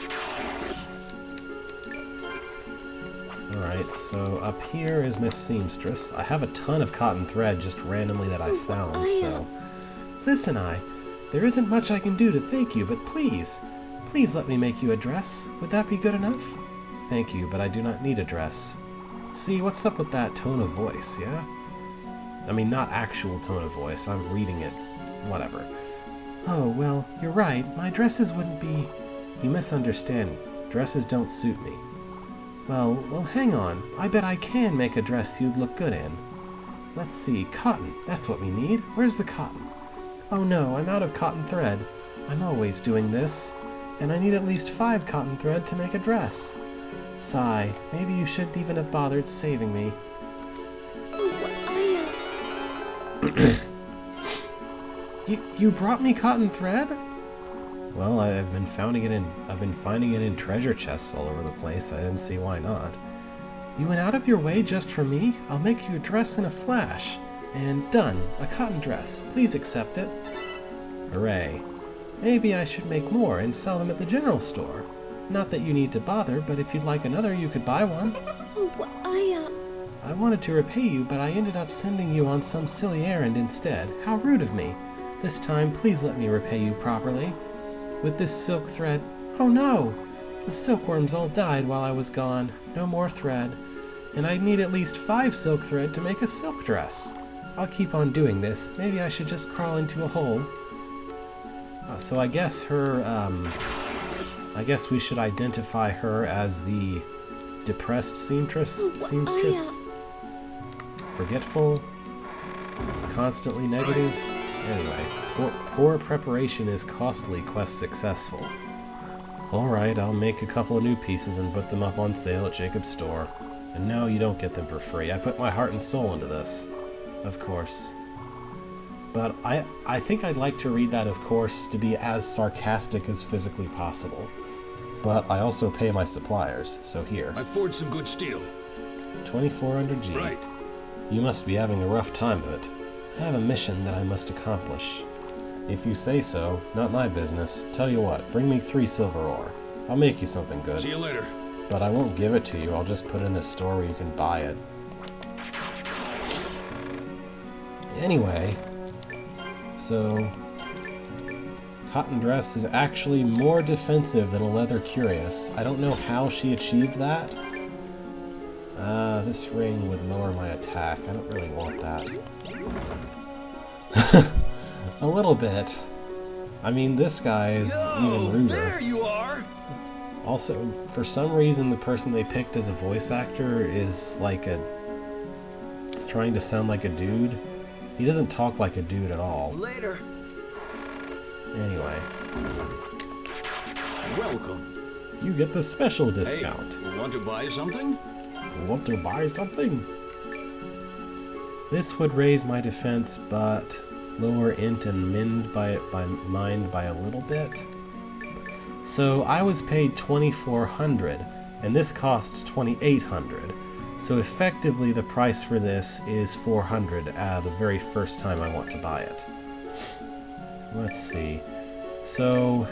Alright, so up here is Miss Seamstress. I have a ton of cotton thread just randomly that I found, so... Listen, there isn't much I can do to thank you, but please let me make you a dress. Would that be good enough? Thank you, but I do not need a dress. See, what's up with that tone of voice, yeah? I mean, not actual tone of voice, I'm reading it. Whatever. Oh, well, you're right, my dresses wouldn't be... You misunderstand. Dresses don't suit me. Well, hang on. I bet I can make a dress you'd look good in. Let's see, cotton. That's what we need. Where's the cotton? Oh no, I'm out of cotton thread. I'm always doing this. And I need at least 5 cotton thread to make a dress. Sigh, maybe you shouldn't even have bothered saving me. You brought me cotton thread? Well, I've been finding it in treasure chests all over the place. I didn't see why not. You went out of your way just for me? I'll make you a dress in a flash. And done. A cotton dress. Please accept it. Hooray. Maybe I should make more and sell them at the general store. Not that you need to bother, but if you'd like another, you could buy one. I wanted to repay you, but I ended up sending you on some silly errand instead. How rude of me. This time, please let me repay you properly. With this silk thread... Oh no! The silkworms all died while I was gone. No more thread. And I'd need at least 5 silk thread to make a silk dress. I'll keep on doing this. Maybe I should just crawl into a hole. So I guess her, I guess we should identify her as the depressed seamstress? Forgetful? Constantly negative? Anyway. Poor preparation is costly, quest successful. Alright, I'll make a couple of new pieces and put them up on sale at Jacob's store. And no, you don't get them for free. I put my heart and soul into this. Of course. But I think I'd like to read that, of course, to be as sarcastic as physically possible. But I also pay my suppliers, so here. I forged some good steel. 2400G. Right. You must be having a rough time of it. I have a mission that I must accomplish. If you say so, not my business. Tell you what, bring me 3 silver ore. I'll make you something good. See you later. But I won't give it to you, I'll just put it in the store where you can buy it. Anyway, so... Cotton dress is actually more defensive than a leather curious. I don't know how she achieved that. This ring would lower my attack. I don't really want that. A little bit. I mean, this guy is even ruder. There you are! Also, for some reason, the person they picked as a voice actor is like it's trying to sound like a dude. He doesn't talk like a dude at all. Later. Anyway. Welcome. You get the special discount. Hey, want to buy something? Want to buy something? This would raise my defense, but lower int and mind by a little bit. So I was paid 2,400, and this costs 2,800. So effectively, the price for this is 400 the very first time I want to buy it. let's see. So,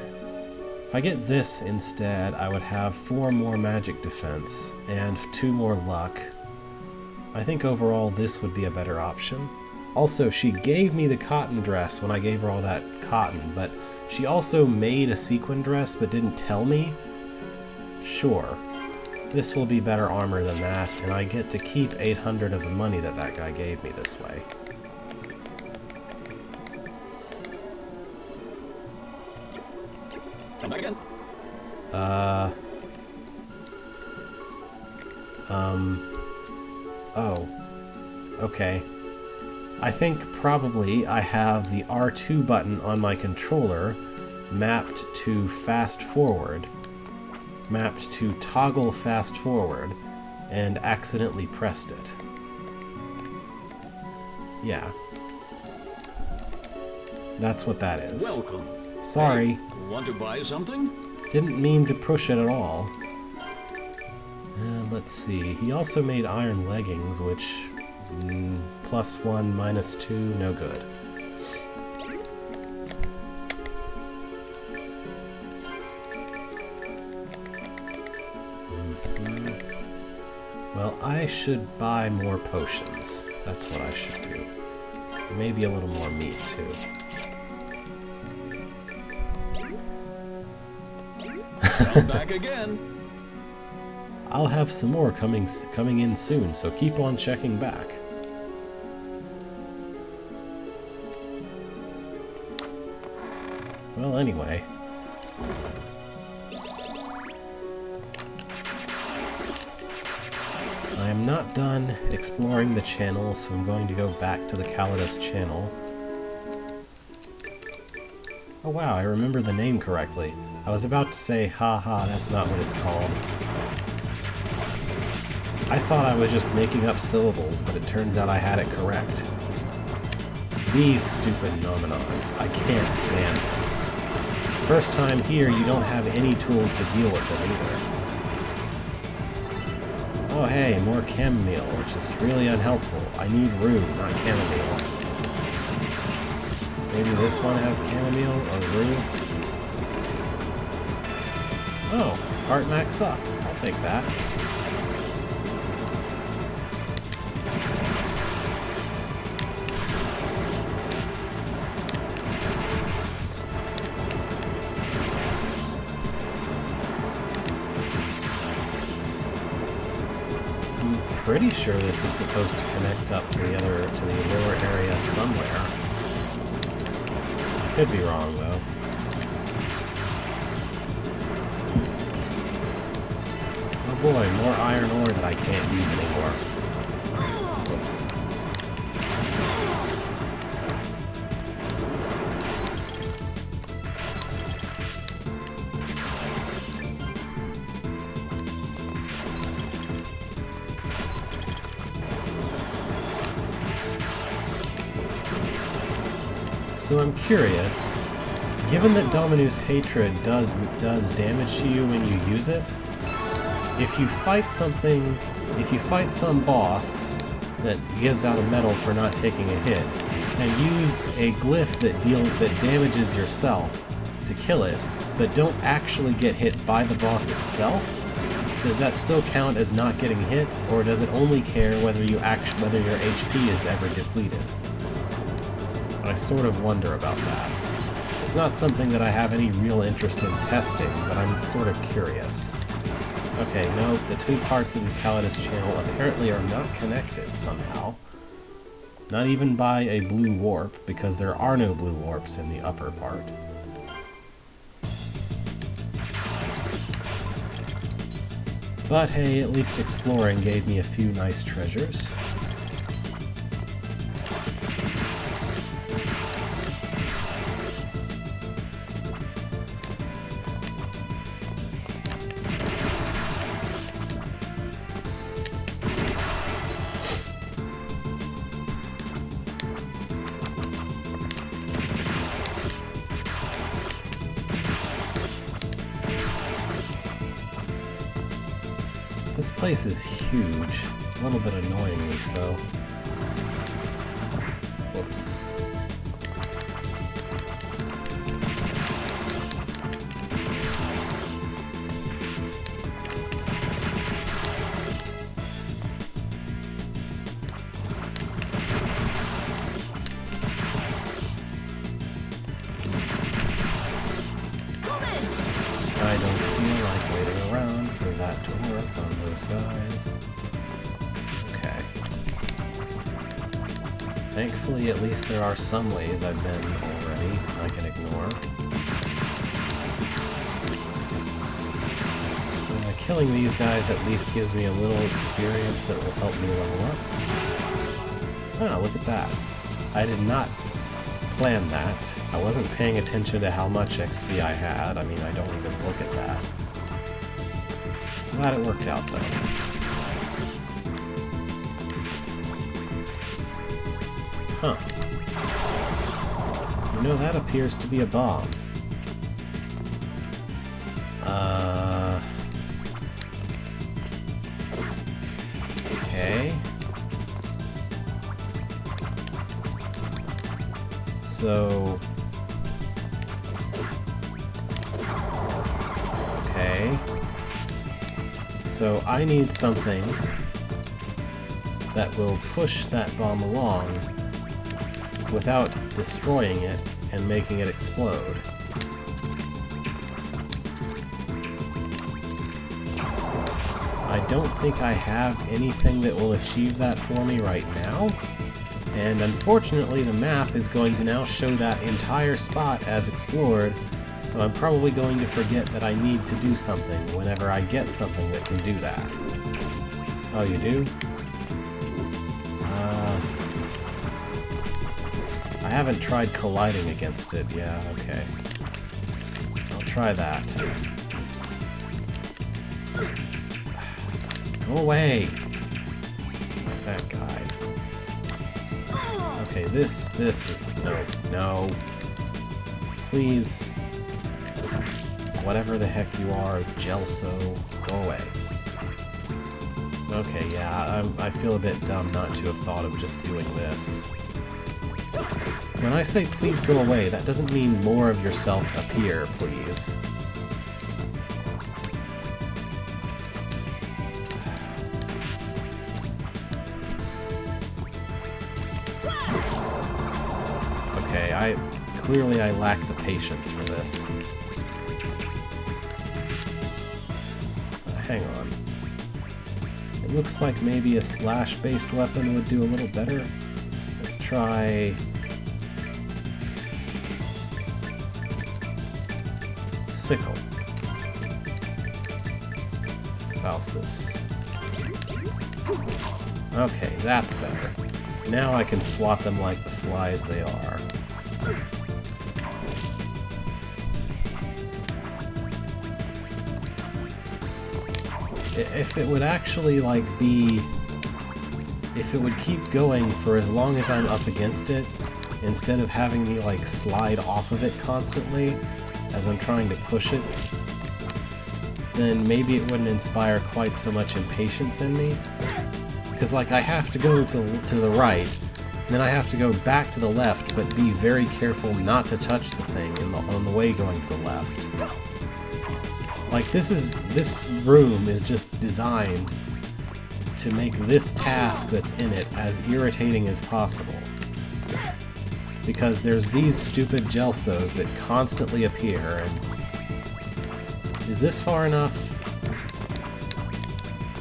if I get this instead, I would have 4 more magic defense and 2 more luck. I think overall this would be a better option. Also, she gave me the cotton dress when I gave her all that cotton, but she also made a sequin dress but didn't tell me. Sure. This will be better armor than that, and I get to keep 800 of the money that that guy gave me this way. Come back again. Oh. Okay. I think probably I have the R2 button on my controller mapped to fast forward, mapped to toggle fast forward, and accidentally pressed it. Yeah. That's what that is. Welcome. Sorry. Hey, want to buy something? Didn't mean to push it at all. Let's see. He also made iron leggings, which... +1, -2, no good. Well, I should buy more potions. That's what I should do. Maybe a little more meat, too. Come back again. I'll have some more coming in soon, so keep on checking back. Well, anyway. I am not done exploring the channel, so I'm going to go back to the Calidus channel. Oh wow, I remember the name correctly. I was about to say, haha, that's not what it's called. I thought I was just making up syllables, but it turns out I had it correct. These stupid nominons, I can't stand them. First time here, you don't have any tools to deal with them either. Oh hey, more chamomile, which is really unhelpful. I need rue, not chamomile. Maybe this one has chamomile or rue? Oh, heart max up. I'll take that. Pretty sure this is supposed to connect up to the lower area somewhere. Could be wrong though. Oh boy, more iron ore that I can't use anymore. Whoops. So I'm curious, given that Dominus Hatred does damage to you when you use it, if you fight some boss that gives out a medal for not taking a hit, and use a glyph that damages yourself to kill it, but don't actually get hit by the boss itself, does that still count as not getting hit, or does it only care whether your HP is ever depleted? I sort of wonder about that. It's not something that I have any real interest in testing, but I'm sort of curious. Okay, no, the two parts of the Calidus channel apparently are not connected somehow. Not even by a blue warp, because there are no blue warps in the upper part. But hey, at least exploring gave me a few nice treasures. This place is huge, a little bit annoyingly so. Whoops. those guys. Okay. Thankfully, at least there are some ways I've been already I can ignore. Killing these guys at least gives me a little experience that will help me level up. Ah, look at that. I did not plan that. I wasn't paying attention to how much XP I had. I mean, I don't even look at that. Glad it worked out, though. Huh. You know, that appears to be a bomb. Okay. So... Okay. So I need something that will push that bomb along without destroying it and making it explode. I don't think I have anything that will achieve that for me right now, and unfortunately the map is going to now show that entire spot as explored, so I'm probably going to forget that I need to do something whenever I get something that can do that. Oh, you do? I haven't tried colliding against it. Yeah, okay. I'll try that. Oops. Go away! That guy. Okay, this is... No. Please. Whatever the heck you are, Gelso, go away. Okay, yeah, I feel a bit dumb not to have thought of just doing this. When I say please go away, that doesn't mean more of yourself appear, please. Okay, clearly I lack the patience for this. Hang on. It looks like maybe a slash-based weapon would do a little better. Let's try... Sickle. Falsus. Okay, that's better. Now I can swat them like the flies they are. If it would actually, like, be... If it would keep going for as long as I'm up against it, instead of having me, like, slide off of it constantly as I'm trying to push it, then maybe it wouldn't inspire quite so much impatience in me. Because, like, I have to go to the right, and then I have to go back to the left, but be very careful not to touch the thing on the way going to the left. Like, this room is just designed to make this task that's in it as irritating as possible. Because there's these stupid Gelsos that constantly appear, and... Is this far enough?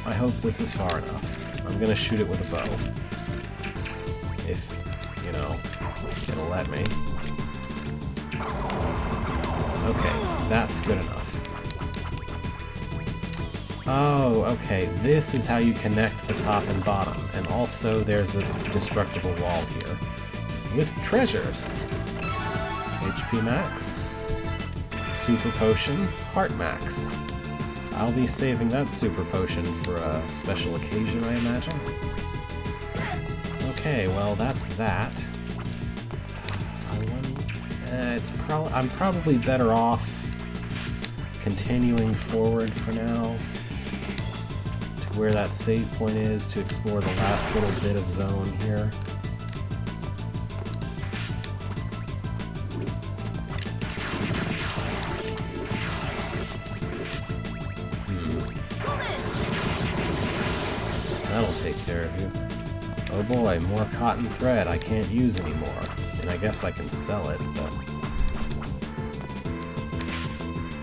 I hope this is far enough. I'm gonna shoot it with a bow. If, you know, it'll let me. Okay, that's good enough. Oh, okay, this is how you connect the top and bottom, and also there's a destructible wall here. With treasures. HP max. Super potion. Heart max. I'll be saving that super potion for a special occasion, I imagine. Okay, well that's that. I'm probably better off continuing forward for now to where that save point is to explore the last little bit of zone here. That'll take care of you. Oh boy, more cotton thread I can't use anymore. And I guess I can sell it, but...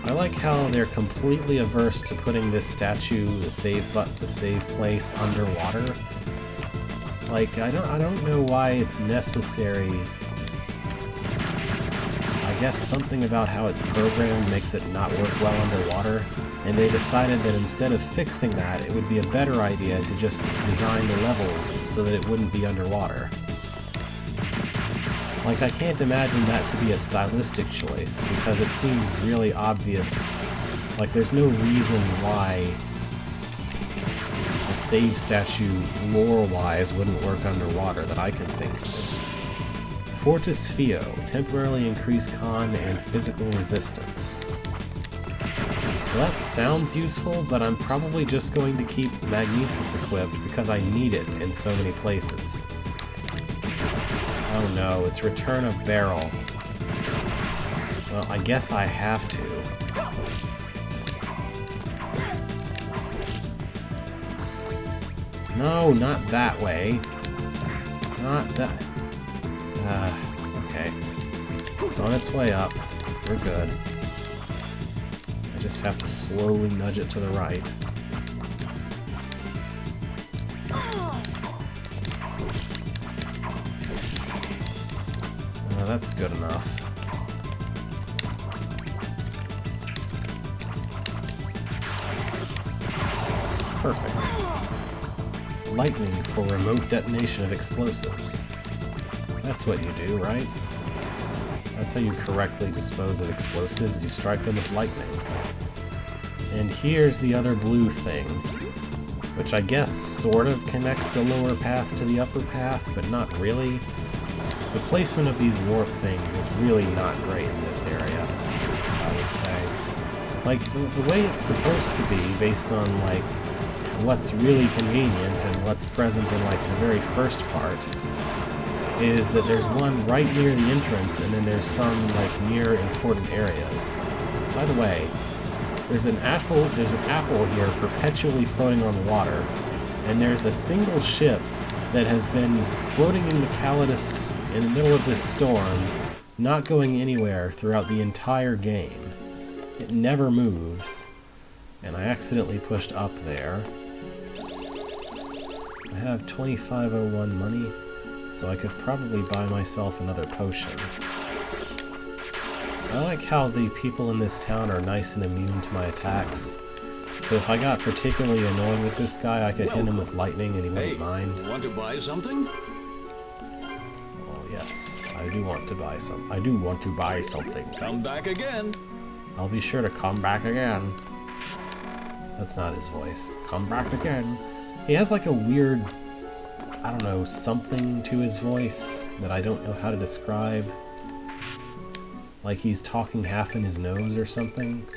I like how they're completely averse to putting this statue, the save place, underwater. Like, I don't know why it's necessary. I guess something about how it's programmed makes it not work well underwater, and they decided that instead of fixing that, it would be a better idea to just design the levels so that it wouldn't be underwater. Like, I can't imagine that to be a stylistic choice, because it seems really obvious. Like, there's no reason why a save statue, lore-wise, wouldn't work underwater that I can think of. Fortis Fio, temporarily increase con and physical resistance. Well, that sounds useful, but I'm probably just going to keep Magnesis equipped because I need it in so many places. Oh no, it's Return of Barrel. Well, I guess I have to. No, not that way. Not that... okay. It's on its way up. We're good. I just have to slowly nudge it to the right. That's good enough. Perfect. Lightning for remote detonation of explosives. That's what you do, right? That's how you correctly dispose of explosives. You strike them with lightning. And here's the other blue thing, which I guess sort of connects the lower path to the upper path, but not really. The placement of these warp things is really not great in this area, I would say. Like, the way it's supposed to be, based on, like, what's really convenient and what's present in, like, the very first part, is that there's one right near the entrance, and then there's some, like, near important areas. By the way, there's an apple here perpetually floating on the water, and there's a single ship that has been floating in the Calidus in the middle of this storm, not going anywhere throughout the entire game. It never moves, and I accidentally pushed up there. I have 2501 money, so I could probably buy myself another potion. I like how the people in this town are nice and immune to my attacks. So if I got particularly annoyed with this guy, I could hit him with lightning and he wouldn't mind. Want to buy something? Oh yes, I do want to buy some. I do want to buy something. Come back again. I'll be sure to come back again. That's not his voice. Come back again. He has like a weird, I don't know, something to his voice that I don't know how to describe. Like he's talking half in his nose or something.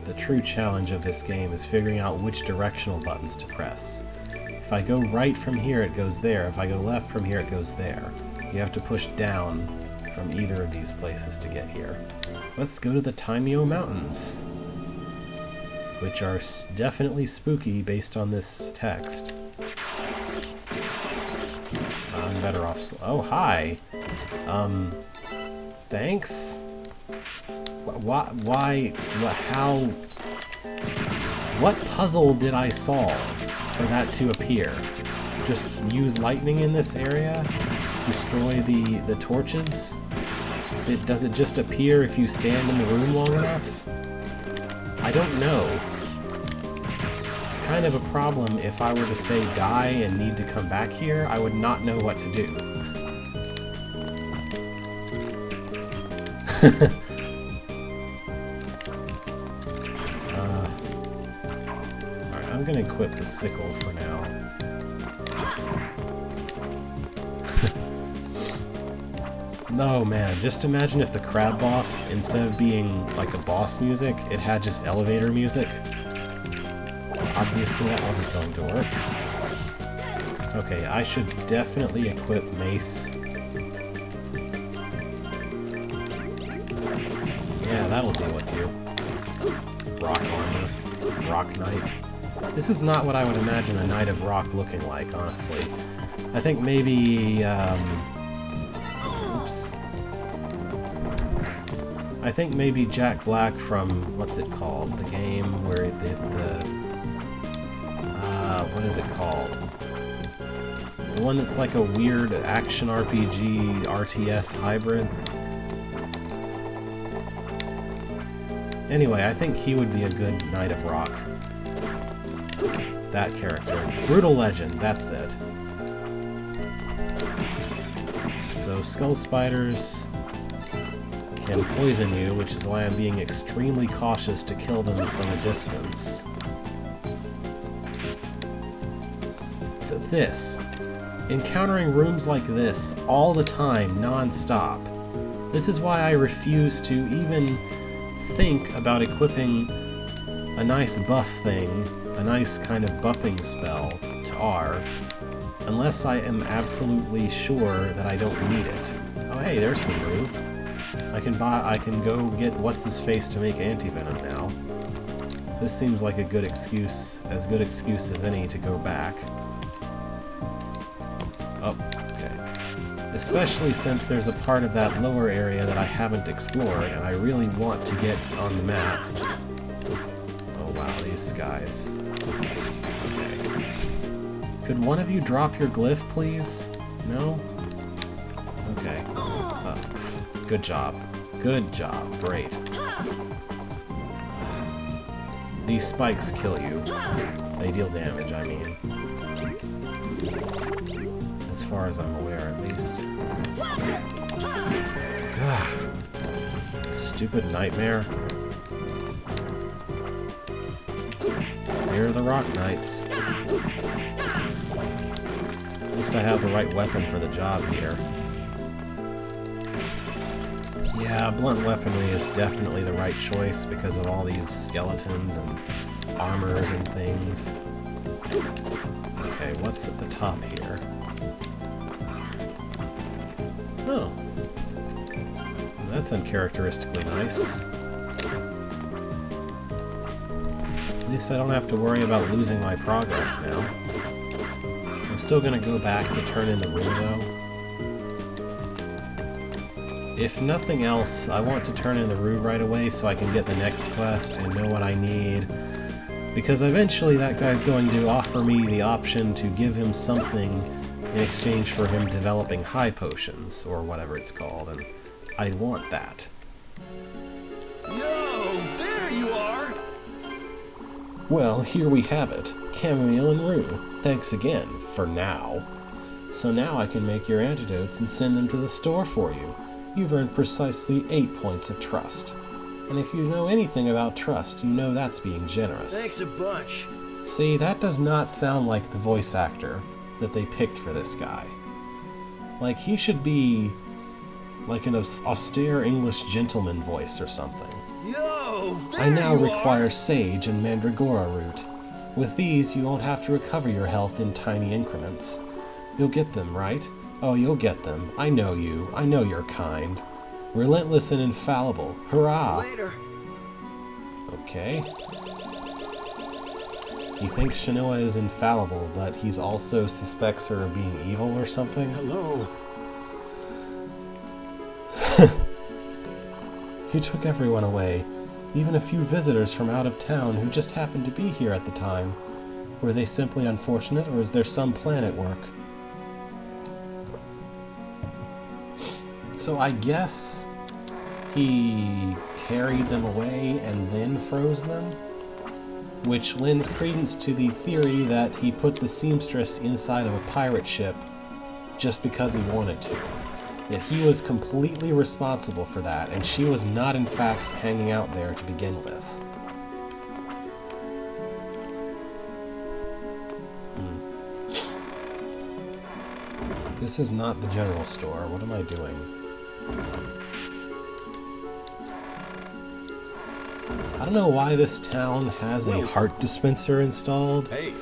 The true challenge of this game is figuring out which directional buttons to press. If I go right from here, it goes there. If I go left from here, it goes there. You have to push down from either of these places to get here. Let's go to the Taimyo Mountains, which are definitely spooky based on this text. I'm better off... Oh, hi! Thanks? Why, how... What puzzle did I solve for that to appear? Just use lightning in this area? Destroy the torches? Does it just appear if you stand in the room long enough? I don't know. It's kind of a problem if I were to say die and need to come back here, I would not know what to do. Alright, I'm gonna equip the sickle for now. No, man, just imagine if the crab boss, instead of being like a boss music, it had just elevator music. Obviously that wasn't going to work. Okay, I should definitely equip Mace. Yeah, that'll deal with you. Rock armor. Rock Knight. This is not what I would imagine a Knight of Rock looking like, honestly. I think maybe, oops. I think maybe Jack Black from, what's it called? The game where what is it called? The one that's like a weird action RPG RTS hybrid. Anyway, I think he would be a good Knight of Rock. That character. Brutal Legend, that's it. So skull spiders can poison you, which is why I'm being extremely cautious to kill them from a distance. So this. Encountering rooms like this all the time, non-stop. This is why I refuse to even think about equipping a nice buff thing, a nice kind of buffing spell to R, unless I am absolutely sure that I don't need it. Oh hey, there's some rue. I can go get what's-his-face to make anti-venom now. This seems like a good excuse as any to go back. Oh, okay. Especially since there's a part of that lower area that I haven't explored, and I really want to get on the map. Oh wow, these guys. Okay. Could one of you drop your glyph, please? No? Okay. Good job. Good job. Great. These spikes kill you. They deal damage, I mean. As far as I'm aware, at least. God. Stupid nightmare. Here are the Rock Knights. At least I have the right weapon for the job here. Yeah, blunt weaponry is definitely the right choice because of all these skeletons and armors and things. Okay, what's at the top here? Oh. That's uncharacteristically nice. At least I don't have to worry about losing my progress now. I'm still gonna go back to turn in the rune though. If nothing else, I want to turn in the rune right away so I can get the next quest and know what I need. Because eventually that guy's going to offer me the option to give him something in exchange for him developing high potions, or whatever it's called, and I want that. Yo, there you are! Well, here we have it. Chamomile and rue. Thanks again, for now. So now I can make your antidotes and send them to the store for you. You've earned precisely 8 points of trust. And if you know anything about trust, you know that's being generous. Thanks a bunch. See, that does not sound like the voice actor that they picked for this guy. Like, he should be like an austere English gentleman voice or something. Yo, there I now you require are. sage and mandragora root. With these, you won't have to recover your health in tiny increments. You'll get them, right? Oh, you'll get them. I know you. I know you're kind. Relentless and infallible. Hurrah! Later. Okay. He thinks Shanoa is infallible, but he's also suspects her of being evil or something. Hello. He took everyone away, even a few visitors from out of town who just happened to be here at the time. Were they simply unfortunate, or is there some plan at work? So I guess he carried them away and then froze them? Which lends credence to the theory that he put the seamstress inside of a pirate ship just because he wanted to. That he was completely responsible for that, and she was not in fact hanging out there to begin with. This is not the general store. What am I doing? I don't know why this town has a heart dispenser installed. Hey,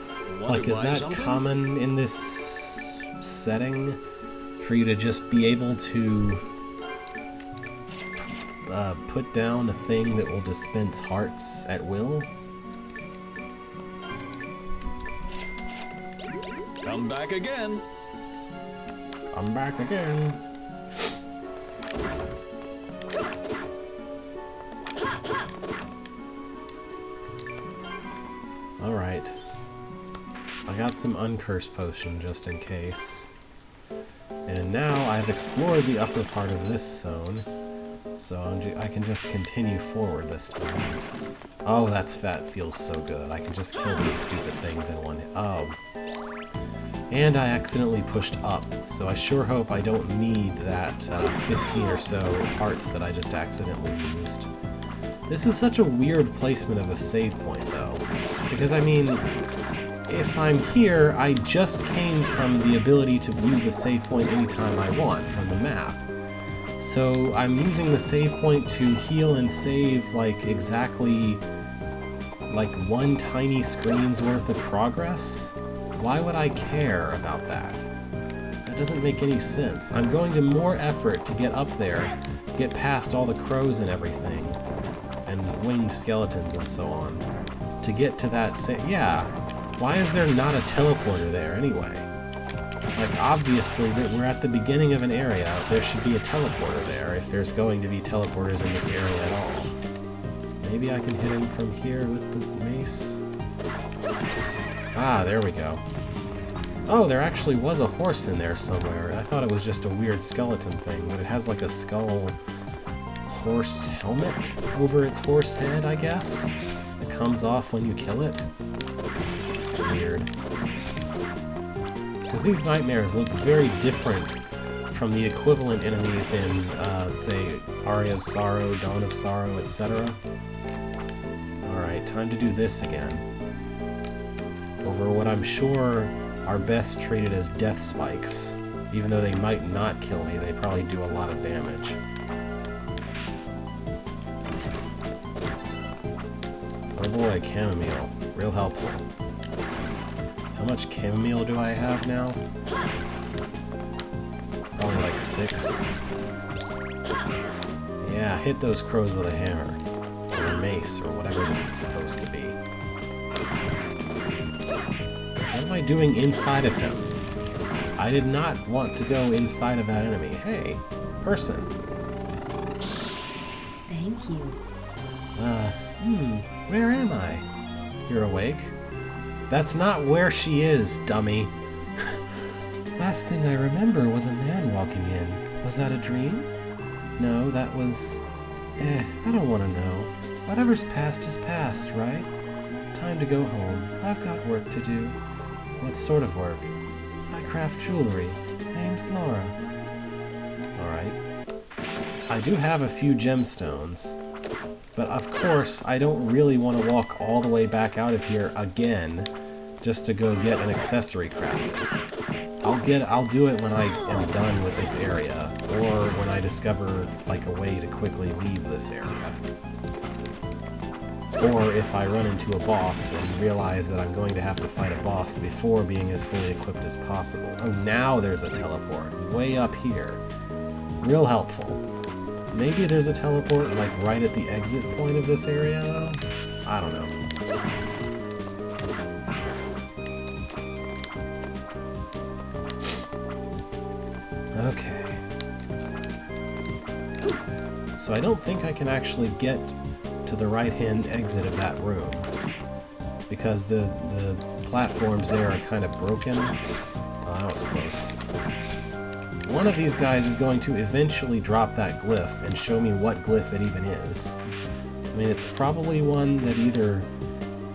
Like, is that common in this setting? For you to just be able to put down a thing that will dispense hearts at will? Come back again. I'm back again. Alright. I got some uncursed potion just in case. And now I've explored the upper part of this zone, so I can just continue forward this time. Oh, that feels so good. I can just kill these stupid things in one hit. Oh. And I accidentally pushed up, so I sure hope I don't need that 15 or so hearts that I just accidentally used. This is such a weird placement of a save point, though. Because, I mean, if I'm here, I just came from the ability to use a save point anytime I want from the map. So I'm using the save point to heal and save, like, exactly, like, one tiny screen's worth of progress? Why would I care about that? That doesn't make any sense. I'm going to more effort to get up there, get past all the crows and everything, and winged skeletons and so on, to get to that yeah. Why is there not a teleporter there anyway? Like, obviously, we're at the beginning of an area. There should be a teleporter there if there's going to be teleporters in this area at all. Maybe I can hit him from here with the mace? Ah, there we go. Oh, there actually was a horse in there somewhere. I thought it was just a weird skeleton thing, but it has like a skull horse helmet over its horse head, I guess? It comes off when you kill it? Weird. Because these nightmares look very different from the equivalent enemies in, say, Aria of Sorrow, Dawn of Sorrow, etc. Alright, time to do this again. Over what I'm sure are best treated as death spikes. Even though they might not kill me, they probably do a lot of damage. Oh boy, chamomile. Real helpful. How much chamomile do I have now? Probably like 6. Yeah, hit those crows with a hammer. Or a mace, or whatever this is supposed to be. What am I doing inside of him? I did not want to go inside of that enemy. Hey, person. Thank you. Where am I? You're awake? That's not where she is, dummy. Last thing I remember was a man walking in. Was that a dream? No, that was... I don't want to know. Whatever's past is past, right? Time to go home. I've got work to do. What sort of work? I craft jewelry. Name's Laura. Alright. I do have a few gemstones. But of course, I don't really want to walk all the way back out of here again just to go get an accessory crafted. I'll do it when I am done with this area, or when I discover like a way to quickly leave this area. Or if I run into a boss and realize that I'm going to have to fight a boss before being as fully equipped as possible. Oh, now there's a teleport way up here. Real helpful. Maybe there's a teleport, like, right at the exit point of this area, though? I don't know. Okay. So I don't think I can actually get to the right-hand exit of that room, because the platforms there are kind of broken. Oh, that was close. One of these guys is going to eventually drop that glyph and show me what glyph it even is. I mean, it's probably one that either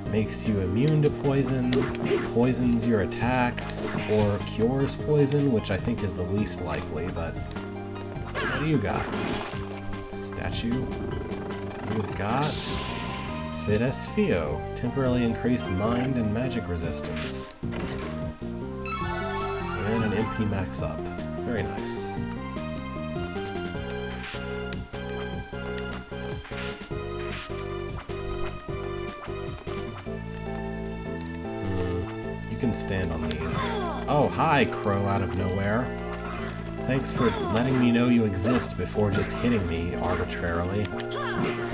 makes you immune to poison, poisons your attacks, or cures poison, which I think is the least likely, but what do you got? Statue? You've got Fides Fio, temporarily increased mind and magic resistance. And an MP max up. Very nice. You can stand on these. Oh, hi, crow out of nowhere. Thanks for letting me know you exist before just hitting me arbitrarily.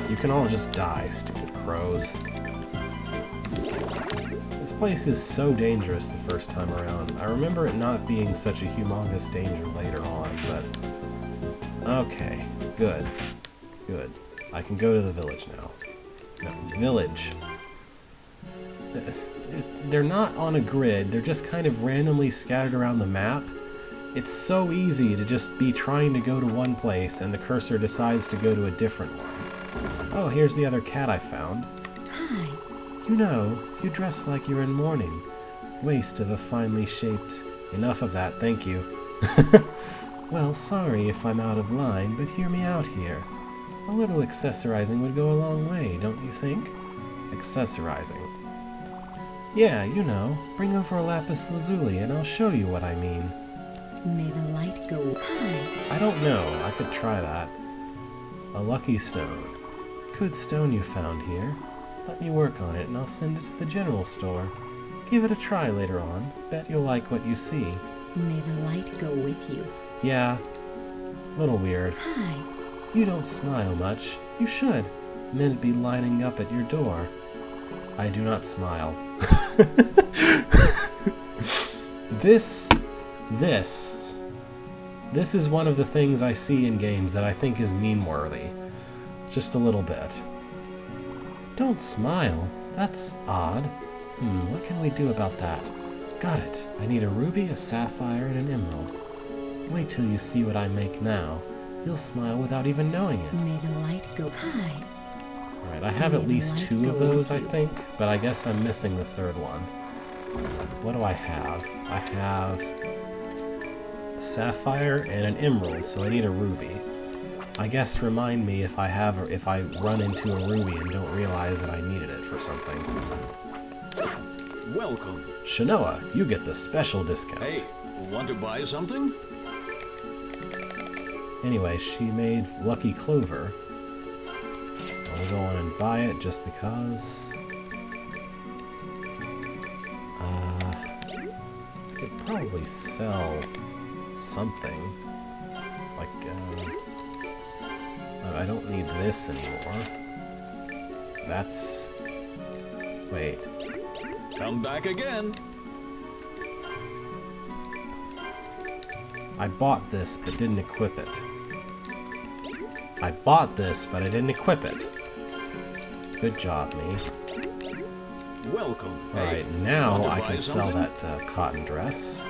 You can all just die, stupid crows. This place is so dangerous the first time around. I remember it not being such a humongous danger later on, but... Okay, good. Good. I can go to the village now. No, village. they're not on a grid, they're just kind of randomly scattered around the map. It's so easy to just be trying to go to one place and the cursor decides to go to a different one. Oh, here's the other cat I found. Hi. You know, you dress like you're in mourning. Waist of a finely shaped... Enough of that, thank you. Well, sorry if I'm out of line, but hear me out here. A little accessorizing would go a long way, don't you think? Accessorizing. Yeah, you know, bring over a lapis lazuli and I'll show you what I mean. May the light go. Hi. I don't know, I could try that. A lucky stone. Good stone you found here. Let me work on it and I'll send it to the general store. Give it a try later on. Bet you'll like what you see. May the light go with you. Yeah, little weird. Hi. You don't smile much. You should. Men be lining up at your door. I do not smile. This is one of the things I see in games that I think is meme-worthy. Just a little bit. Don't smile. That's odd. What can we do about that? Got it. I need a ruby, a sapphire, and an emerald. Wait till you see what I make now. You'll smile without even knowing it. May the light go. Hi. Alright, I have at least 2 of those, I think, but I guess I'm missing the third one. What do I have? I have a sapphire and an emerald, so I need a ruby. I guess remind me if I run into a ruby and don't realize that I needed it for something. Welcome. Shanoa, you get the special discount. Hey, want to buy something? Anyway, she made Lucky Clover. I'll go on and buy it just because. I could probably sell something. Like, I don't need this anymore. That's... Wait. Come back again. I bought this, but didn't equip it. I bought this, but I didn't equip it. Good job, me. Welcome. Alright, Hey, now want to I buy can sell something? that cotton dress.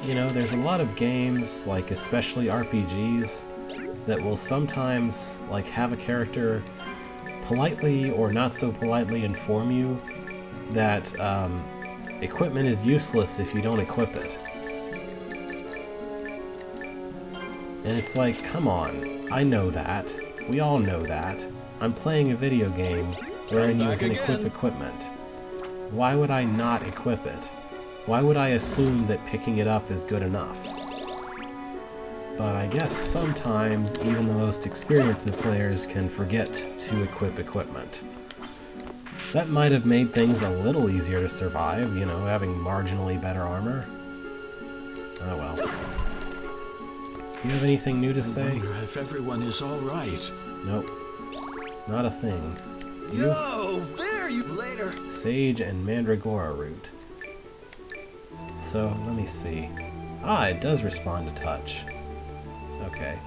You know, there's a lot of games, like especially RPGs, that will sometimes like have a character politely or not so politely inform you that equipment is useless if you don't equip it. And it's like, come on, I know that. We all know that. I'm playing a video game wherein you can equip equipment. Why would I not equip it? Why would I assume that picking it up is good enough? But I guess sometimes even the most experienced of players can forget to equip equipment. That might have made things a little easier to survive, you know, having marginally better armor. Oh well. You have anything new to say? I wonder if everyone is all right. Nope. Not a thing. You? Yo, there you later. Sage and Mandragora root. So, let me see. Ah, it does respond to touch. Okay.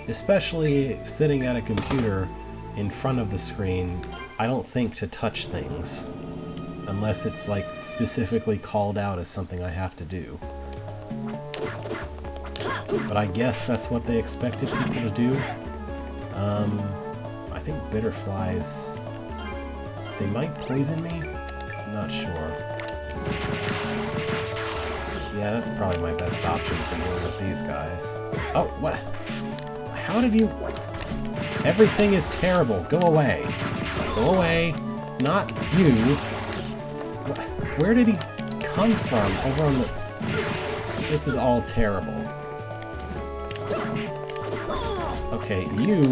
Especially sitting at a computer in front of the screen, I don't think to touch things. Unless it's like specifically called out as something I have to do. But I guess that's what they expected people to do. I think bitter flies... They might poison me? I'm not sure. Yeah, that's probably my best option for dealing with these guys. Oh, what? How did you... Everything is terrible. Go away. Go away. Not you. Where did he come from? Over on the... This is all terrible. Okay, you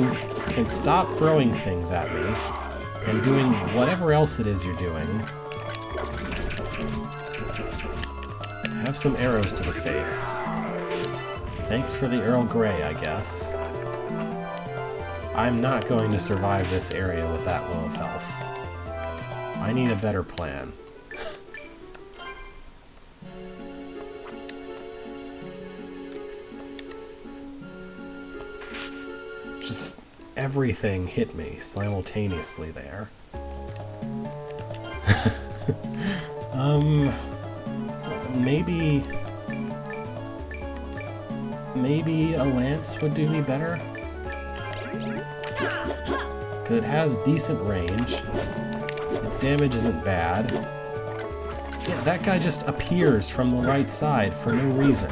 can stop throwing things at me and doing whatever else it is you're doing. Have some arrows to the face. Thanks for the Earl Grey, I guess. I'm not going to survive this area with that low of health. I need a better plan. everything hit me simultaneously there. Maybe a lance would do me better? Because it has decent range. Its damage isn't bad. Yeah, that guy just appears from the right side for no reason.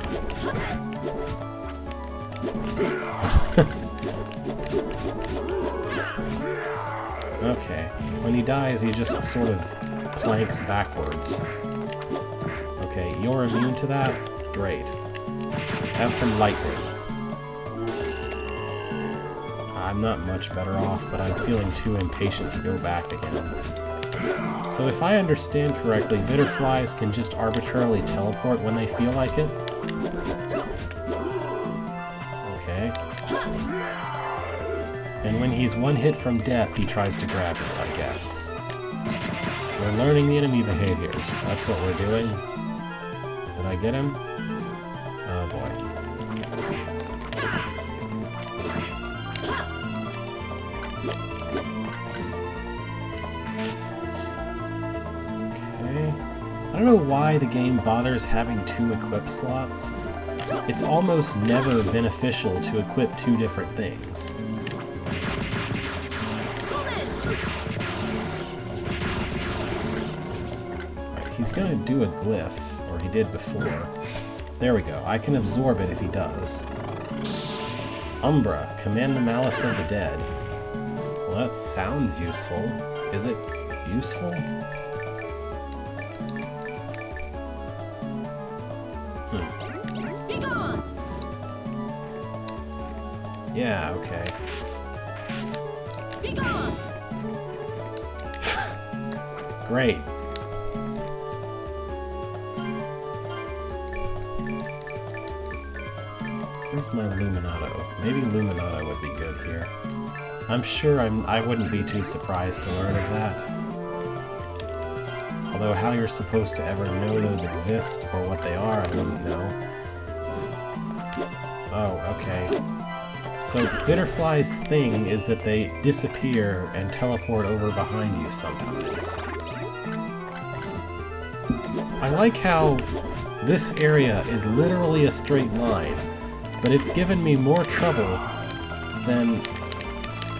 Okay, when he dies, he just sort of planks backwards. Okay, you're immune to that? Great. Have some lightning. I'm not much better off, but I'm feeling too impatient to go back again. So if I understand correctly, bitterflies can just arbitrarily teleport when they feel like it? Okay. And when he's one hit from death, he tries to grab you, I guess. We're learning the enemy behaviors. That's what we're doing. Did I get him? Oh boy. I don't know why the game bothers having 2 equip slots. It's almost never beneficial to equip 2 different things. Right, he's gonna do a glyph, or he did before. There we go. I can absorb it if he does. Umbra, command the malice of the dead. Well, that sounds useful. Is it useful? Yeah, okay. Be gone. Great. Where's my Luminato? Maybe Luminato would be good here. I'm sure I wouldn't be too surprised to learn of that. Although how you're supposed to ever know those exist or what they are, I wouldn't know. Oh, okay. So Bitterfly's thing is that they disappear and teleport over behind you sometimes. I like how this area is literally a straight line, but it's given me more trouble than...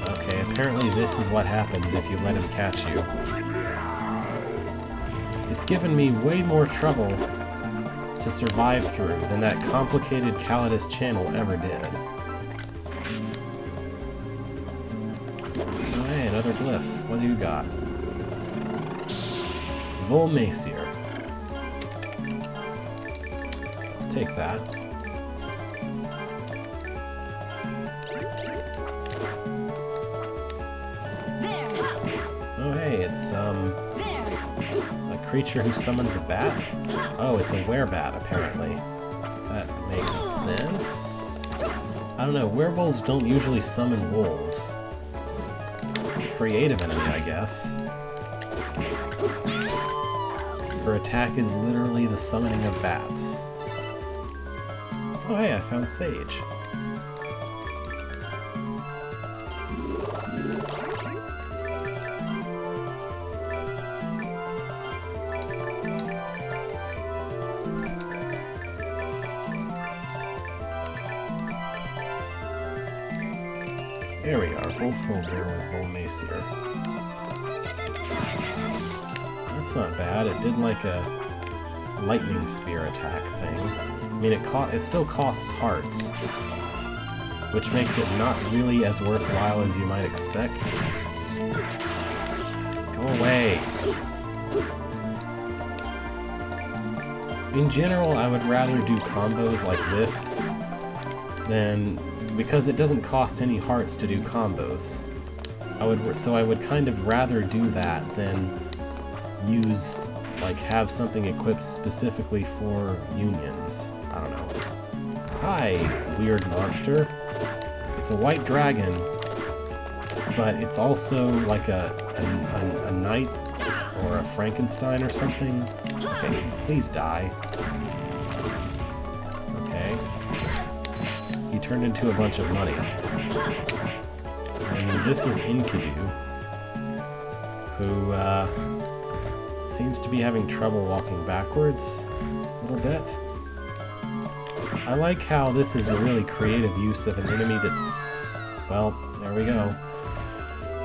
Okay, apparently this is what happens if you let him catch you. It's given me way more trouble to survive through than that complicated Calidus channel ever did. Oh hey, another glyph. What do you got? Volmacier. I'll take that. Oh hey, it's a creature who summons a bat? Oh, it's a werebat, apparently. That makes sense. I don't know, werewolves don't usually summon wolves. It's a creative enemy, I guess. Her attack is literally the summoning of bats. Oh hey, I found Sage. There we are, Volfolder with Volmacier. That's not bad. It did like a lightning spear attack thing. I mean, it still costs hearts, which makes it not really as worthwhile as you might expect. Go away! In general, I would rather do combos like this than... because it doesn't cost any hearts to do combos. So I would kind of rather do that than use, like, have something equipped specifically for unions. I don't know. Hi, weird monster. It's a white dragon, but it's also like a knight or a Frankenstein or something. Okay, please die. Okay. He turned into a bunch of money. And this is Enkidu, who seems to be having trouble walking backwards a little bit. I like how this is a really creative use of an enemy that's... Well, there we go.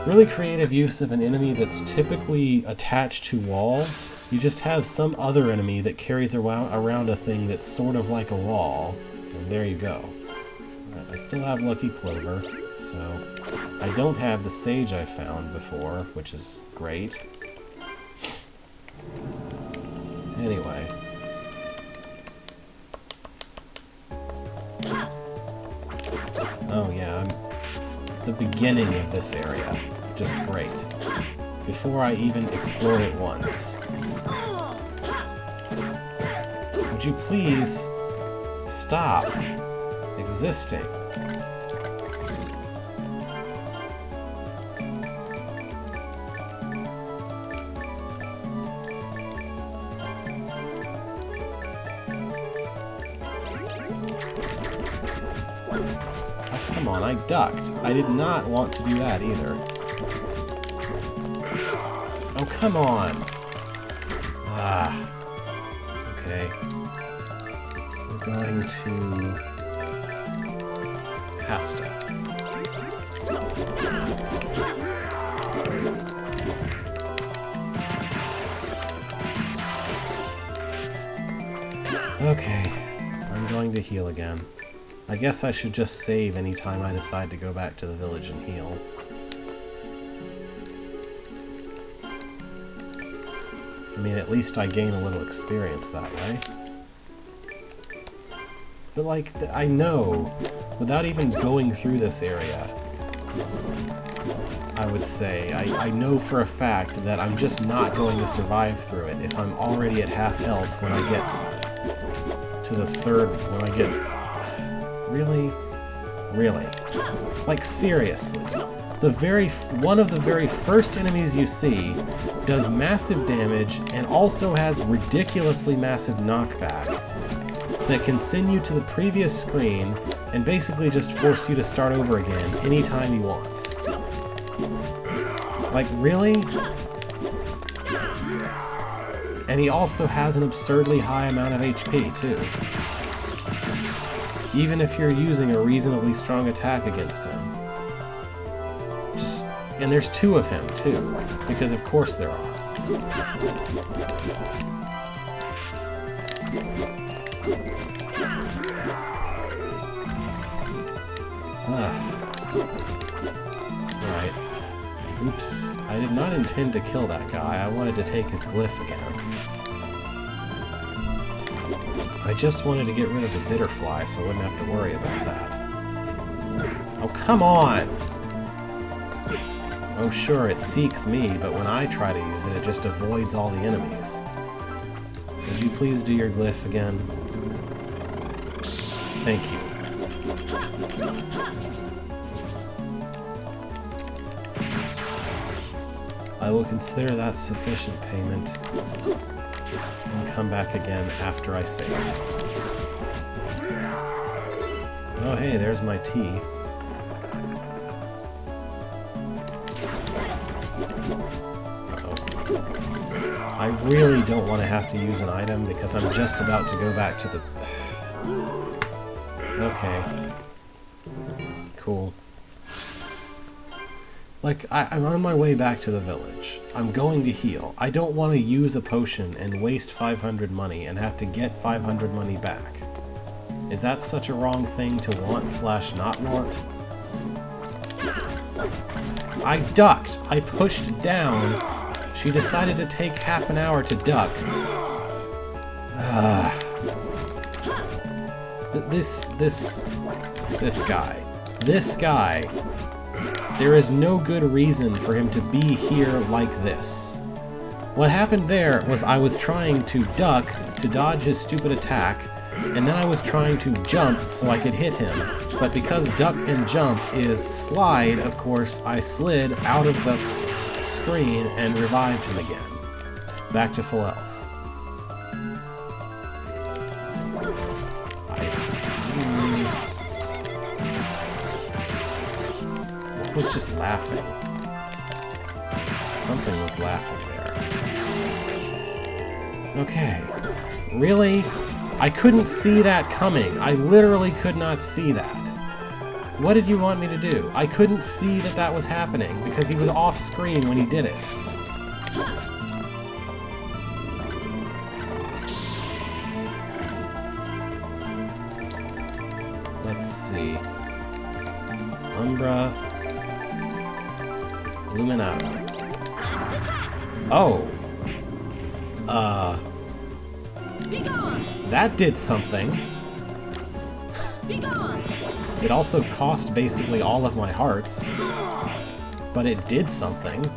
Really creative use of an enemy that's typically attached to walls. You just have some other enemy that carries around a thing that's sort of like a wall. And there you go. Right, I still have Lucky Clover, so I don't have the sage I found before, which is great. Anyway. Oh yeah, I'm at the beginning of this area. Just great. Before I even explored it once. Would you please stop existing? Come on, I ducked. I did not want to do that either. Oh, come on! Ah. Okay. We're going to... Pasta. Okay. I'm going to heal again. I guess I should just save anytime I decide to go back to the village and heal. I mean, at least I gain a little experience that way. But like, I know, without even going through this area, I would say, I know for a fact that I'm just not going to survive through it if I'm already at half health when I get to the third, when I get... Really? Really? Like, seriously. One of the very first enemies you see does massive damage and also has ridiculously massive knockback that can send you to the previous screen and basically just force you to start over again anytime he wants. Like, really? And he also has an absurdly high amount of HP, too. Even if you're using a reasonably strong attack against him. And there's two of him, too. Because of course there are. Right. Oops. I did not intend to kill that guy. I wanted to take his glyph again. I just wanted to get rid of the bitterfly so I wouldn't have to worry about that. Oh, come on! Oh, sure, it seeks me, but when I try to use it, it just avoids all the enemies. Would you please do your glyph again? Thank you. I will consider that sufficient payment. And come back again after I save. Oh hey, there's my tea. Uh-oh. I really don't want to have to use an item because I'm just about to go back to the... Okay. Cool. Like, I'm on my way back to the village. I'm going to heal. I don't want to use a potion and waste 500 money and have to get 500 money back. Is that such a wrong thing to want/not want? I ducked! I pushed down! She decided to take half an hour to duck. This guy. This guy. There is no good reason for him to be here like this. What happened there was I was trying to duck to dodge his stupid attack, and then I was trying to jump so I could hit him. But because duck and jump is slide, of course, I slid out of the screen and revived him again. Back to full health. was just laughing. Something was laughing there. Okay. Really? I couldn't see that coming. I literally could not see that. What did you want me to do? I couldn't see that that was happening because he was off screen when he did it. Let's see. Umbra. Luminata. Oh. That did something. It also cost basically all of my hearts. But it did something. So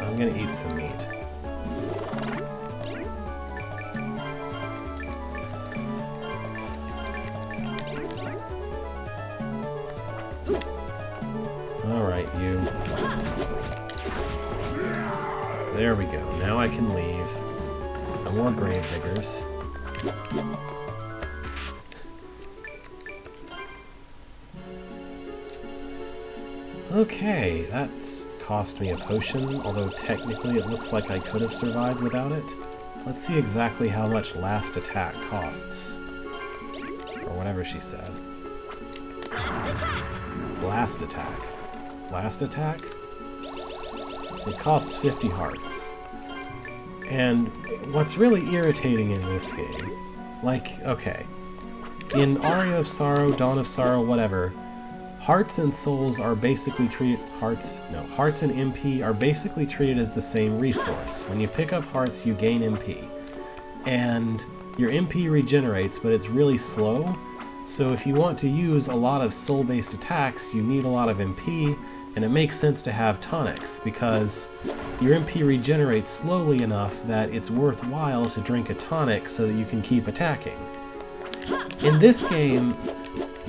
I'm gonna eat some meat. Alright, you. There we go. Now I can leave. No more grave diggers. Okay, that's cost me a potion, although technically it looks like I could have survived without it. Let's see exactly how much last attack costs. Or whatever she said. Blast attack. Blast attack? It costs 50 hearts. And what's really irritating in this game, like, okay, in Aria of Sorrow, Dawn of Sorrow, whatever, hearts and souls are basically treated, hearts and MP are basically treated as the same resource. When you pick up hearts, you gain MP. And your MP regenerates, but it's really slow, so if you want to use a lot of soul-based attacks, you need a lot of MP, and it makes sense to have tonics, because your MP regenerates slowly enough that it's worthwhile to drink a tonic so that you can keep attacking. In this game,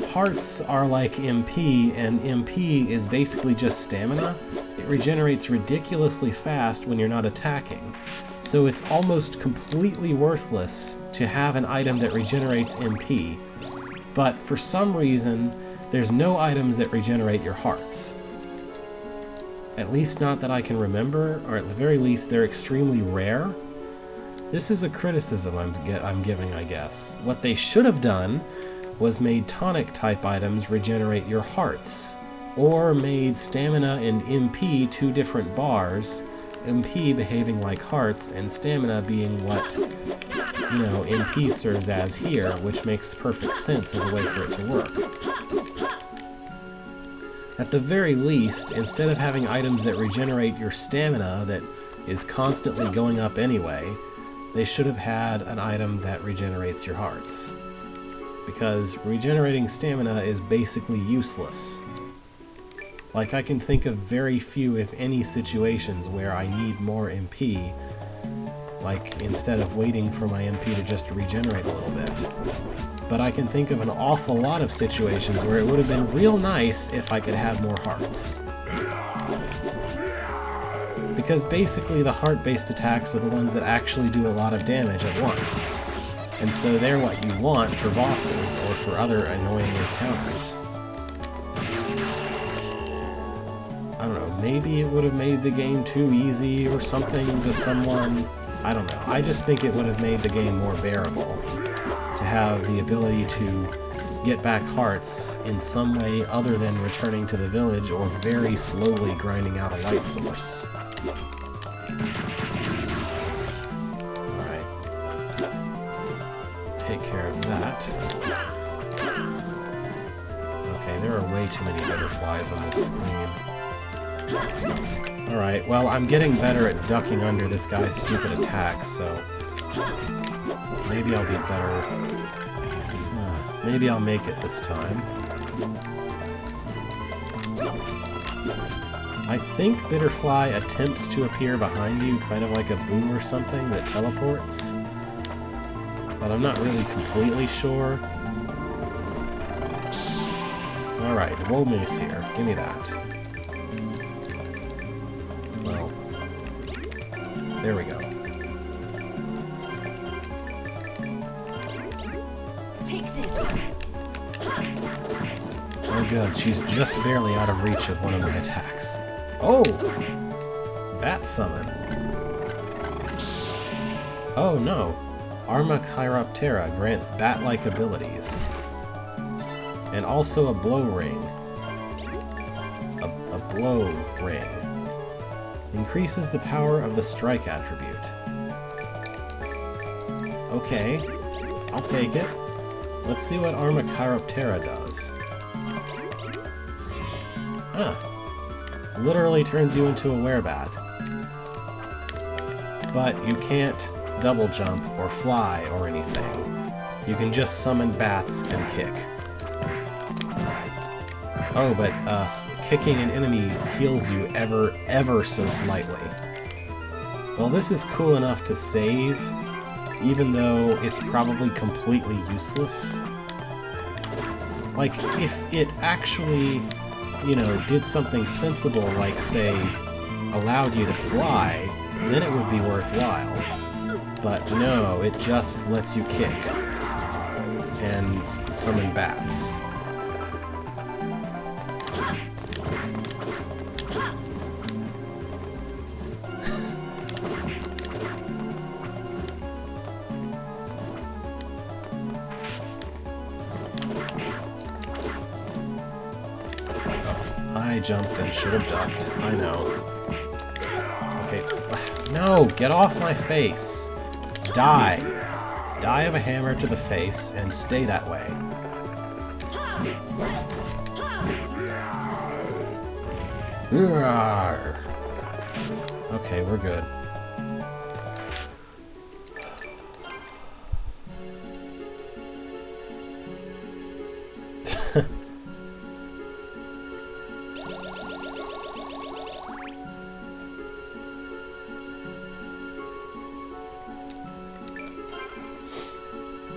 hearts are like MP, and MP is basically just stamina. It regenerates ridiculously fast when you're not attacking. So it's almost completely worthless to have an item that regenerates MP. But for some reason, there's no items that regenerate your hearts. At least not that I can remember, or at the very least, they're extremely rare. This is a criticism I'm giving, I guess. What they should have done was made tonic-type items regenerate your hearts, or made stamina and MP two different bars, MP behaving like hearts, and stamina being what, you know, MP serves as here, which makes perfect sense as a way for it to work. At the very least, instead of having items that regenerate your stamina that is constantly going up anyway, they should have had an item that regenerates your hearts. Because regenerating stamina is basically useless. Like, I can think of very few, if any, situations where I need more MP, like, instead of waiting for my MP to just regenerate a little bit. But I can think of an awful lot of situations where it would have been real nice if I could have more hearts. Because basically the heart-based attacks are the ones that actually do a lot of damage at once. And so they're what you want for bosses or for other annoying encounters. I don't know, maybe it would have made the game too easy or something to someone. I don't know. I just think it would have made the game more bearable to have the ability to get back hearts in some way other than returning to the village or very slowly grinding out a light source. Alright. Take care of that. Okay, there are way too many butterflies on this screen. Alright, well, I'm getting better at ducking under this guy's stupid attacks, so maybe I'll be better. Maybe I'll make it this time. I think Bitterfly attempts to appear behind you, kind of like a boo or something that teleports. But I'm not really completely sure. Alright, Woe Mace here. Give me that. Well, there we go. Oh good, she's just barely out of reach of one of my attacks. Oh! Bat summon. Oh no. Arma Chiroptera grants bat-like abilities. And also a blow ring. A blow ring. Increases the power of the strike attribute. Okay, I'll take it. Let's see what Arma Chiroptera does. Ah. Literally turns you into a werebat. But you can't double jump or fly or anything. You can just summon bats and kick. Oh, but kicking an enemy heals you ever so slightly. Well, this is cool enough to save, even though it's probably completely useless. Like, if it actually, you know, did something sensible, like, say, allowed you to fly, then it would be worthwhile. But no, it just lets you kick and summon bats. I jumped and should have ducked. I know. Okay. No! Get off my face! Die! Die of a hammer to the face and stay that way. Okay, we're good.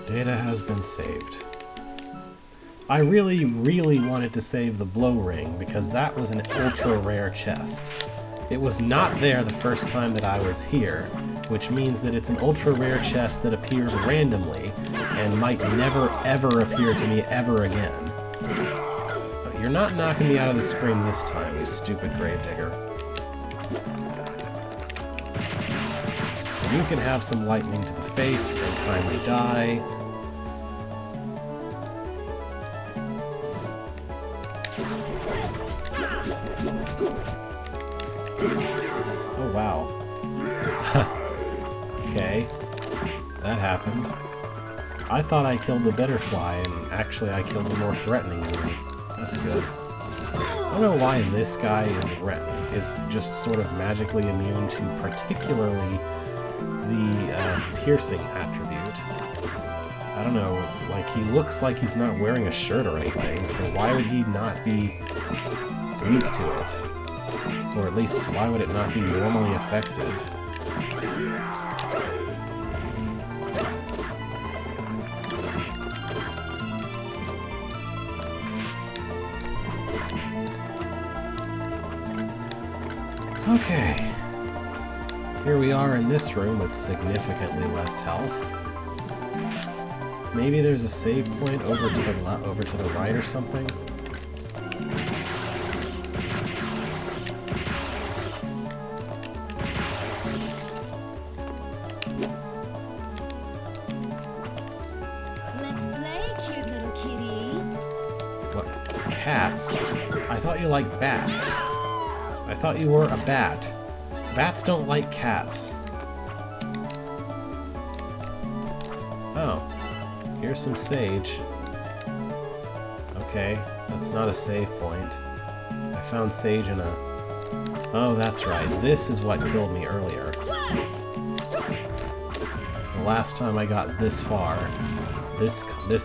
Data has been saved. I really wanted to save the blow ring because that was an ultra rare chest. It was not there the first time that I was here, which means that it's an ultra rare chest that appears randomly and might never ever appear to me ever again. But you're not knocking me out of the screen this time, you stupid gravedigger. You can have some lightning to the face and kindly die. Oh, wow. Okay. That happened. I thought I killed the butterfly, and actually I killed the more threatening enemy. That's good. I don't know why this guy is just sort of magically immune to particularly the piercing attribute. I don't know, like, he looks like he's not wearing a shirt or anything, so why would he not be weak to it? Or at least, why would it not be normally effective? Okay. Here we are in this room with significantly less health. Maybe there's a save point over to the right or something. Let's play, cute little kitty. What? Cats? I thought you liked bats. I thought you were a bat. Bats don't like cats. Oh. Here's some sage. Okay, that's not a save point. I found sage in a... Oh, that's right. This is what killed me earlier. The last time I got this far, this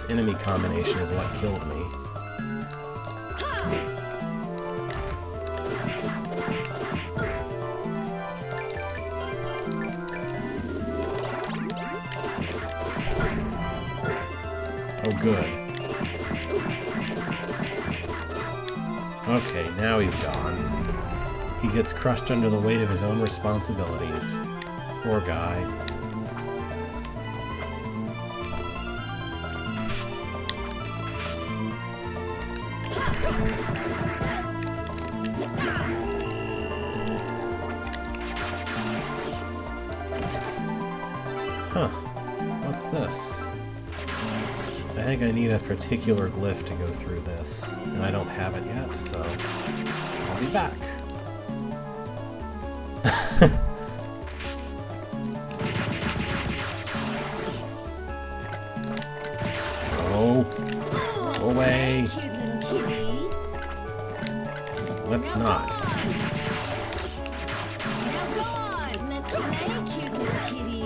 enemy combination is what killed me. Oh, good. Okay, now he's gone. He gets crushed under the weight of his own responsibilities. Poor guy. Huh. What's this? I think I need a particular glyph to go through this, and I don't have it yet, so I'll be back. Oh, go away. Cute little kitty. Let's not. Now go on. Let's play, cute little kitty.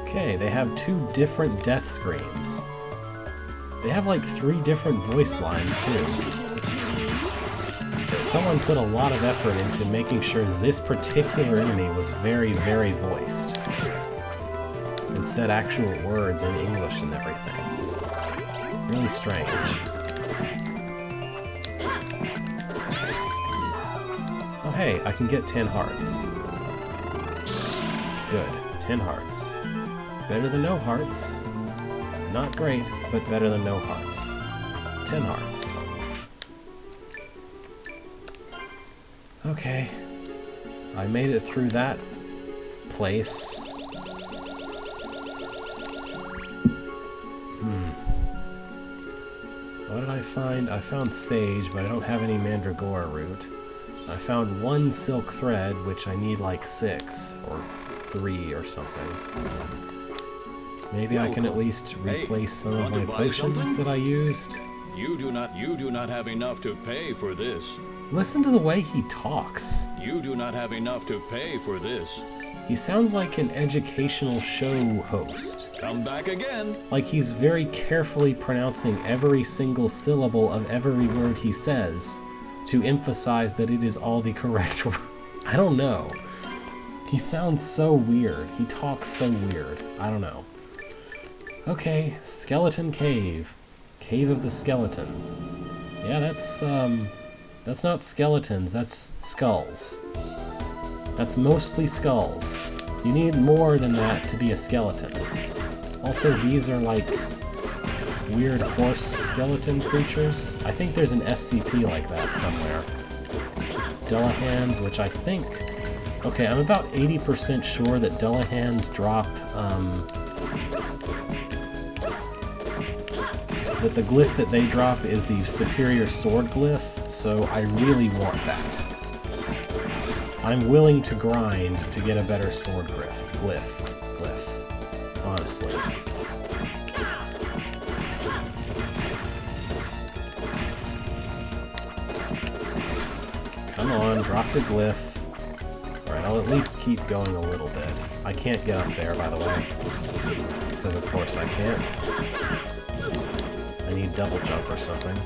Okay, they have 2 different death screams. They have like 3 different voice lines too. Someone put a lot of effort into making sure this particular enemy was very, very voiced. And said actual words in English and everything. Really strange. Oh hey, I can get 10 hearts. Good, 10 hearts. Better than no hearts. Not great, but better than no hearts. 10 hearts. Okay. I made it through that place. What did I find? I found sage, but I don't have any mandragora root. I found 1 silk thread, which I need like 6, or 3 or something. Maybe I can at least replace some of my potions that I used. You do not have enough to pay for this. Listen to the way he talks. You do not have enough to pay for this. He sounds like an educational show host. Come back again. Like he's very carefully pronouncing every single syllable of every word he says to emphasize that it is all the correct word. I don't know. He sounds so weird. He talks so weird. I don't know. Okay, Skeleton Cave. Cave of the Skeleton. Yeah, that's not skeletons, that's skulls. That's mostly skulls. You need more than that to be a skeleton. Also, these are like weird horse skeleton creatures. I think there's an SCP like that somewhere. Dullahans, which I think... Okay, I'm about 80% sure that Dullahans drop, that the glyph that they drop is the superior sword glyph, so I really want that. I'm willing to grind to get a better sword glyph, honestly. Come on, drop the glyph. Alright, I'll at least keep going a little bit. I can't get up there, by the way. Because of course I can't. I need double jump or something.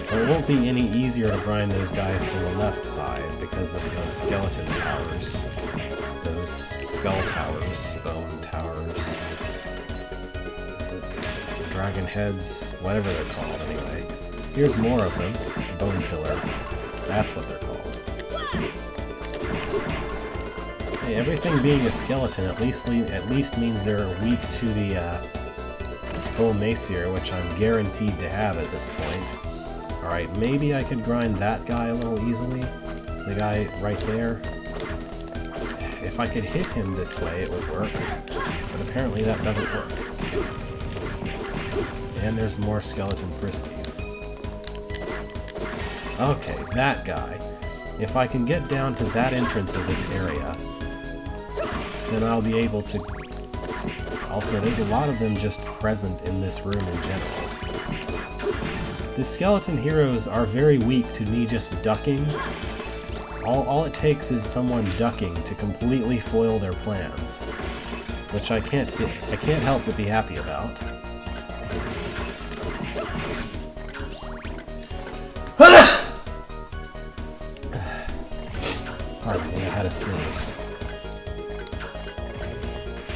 Well, it won't be any easier to grind those guys from the left side because of those skeleton towers. Those skull towers, bone towers. Is it dragon heads? Whatever they're called, anyway. Here's more of them. Bone pillar. That's what they're called. Hey, everything being a skeleton at least means they're weak to the full macier, which I'm guaranteed to have at this point. Alright, maybe I could grind that guy a little easily. The guy right there. If I could hit him this way, it would work. But apparently that doesn't work. And there's more skeleton friskies. Okay, that guy. If I can get down to that entrance of this area, then I'll be able to... Also, there's a lot of them just present in this room in general. The skeleton heroes are very weak to me just ducking. All it takes is someone ducking to completely foil their plans, which I can't help but be happy about. Pardon me, I had a sneeze.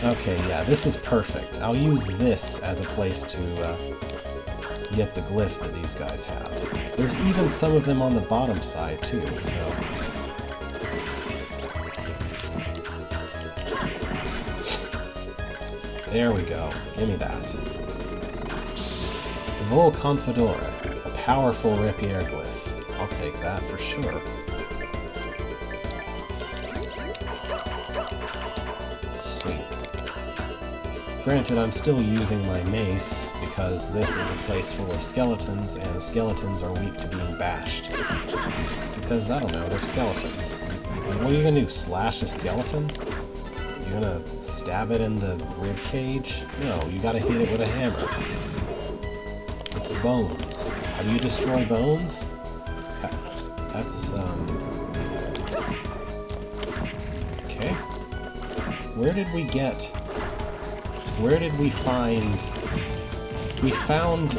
Okay, yeah, this is perfect. I'll use this as a place to get the glyph that these guys have. There's even some of them on the bottom side too, so... There we go. Give me that. Vol Confidore, a powerful rapier glyph. I'll take that for sure. Sweet. Granted, I'm still using my mace, because this is a place full of skeletons, and skeletons are weak to being bashed. Because, I don't know, they're skeletons. What are you gonna do, slash a skeleton? You gonna stab it in the rib cage? No, you gotta hit it with a hammer. It's bones. How do you destroy bones? That's, okay. Where did we find... We found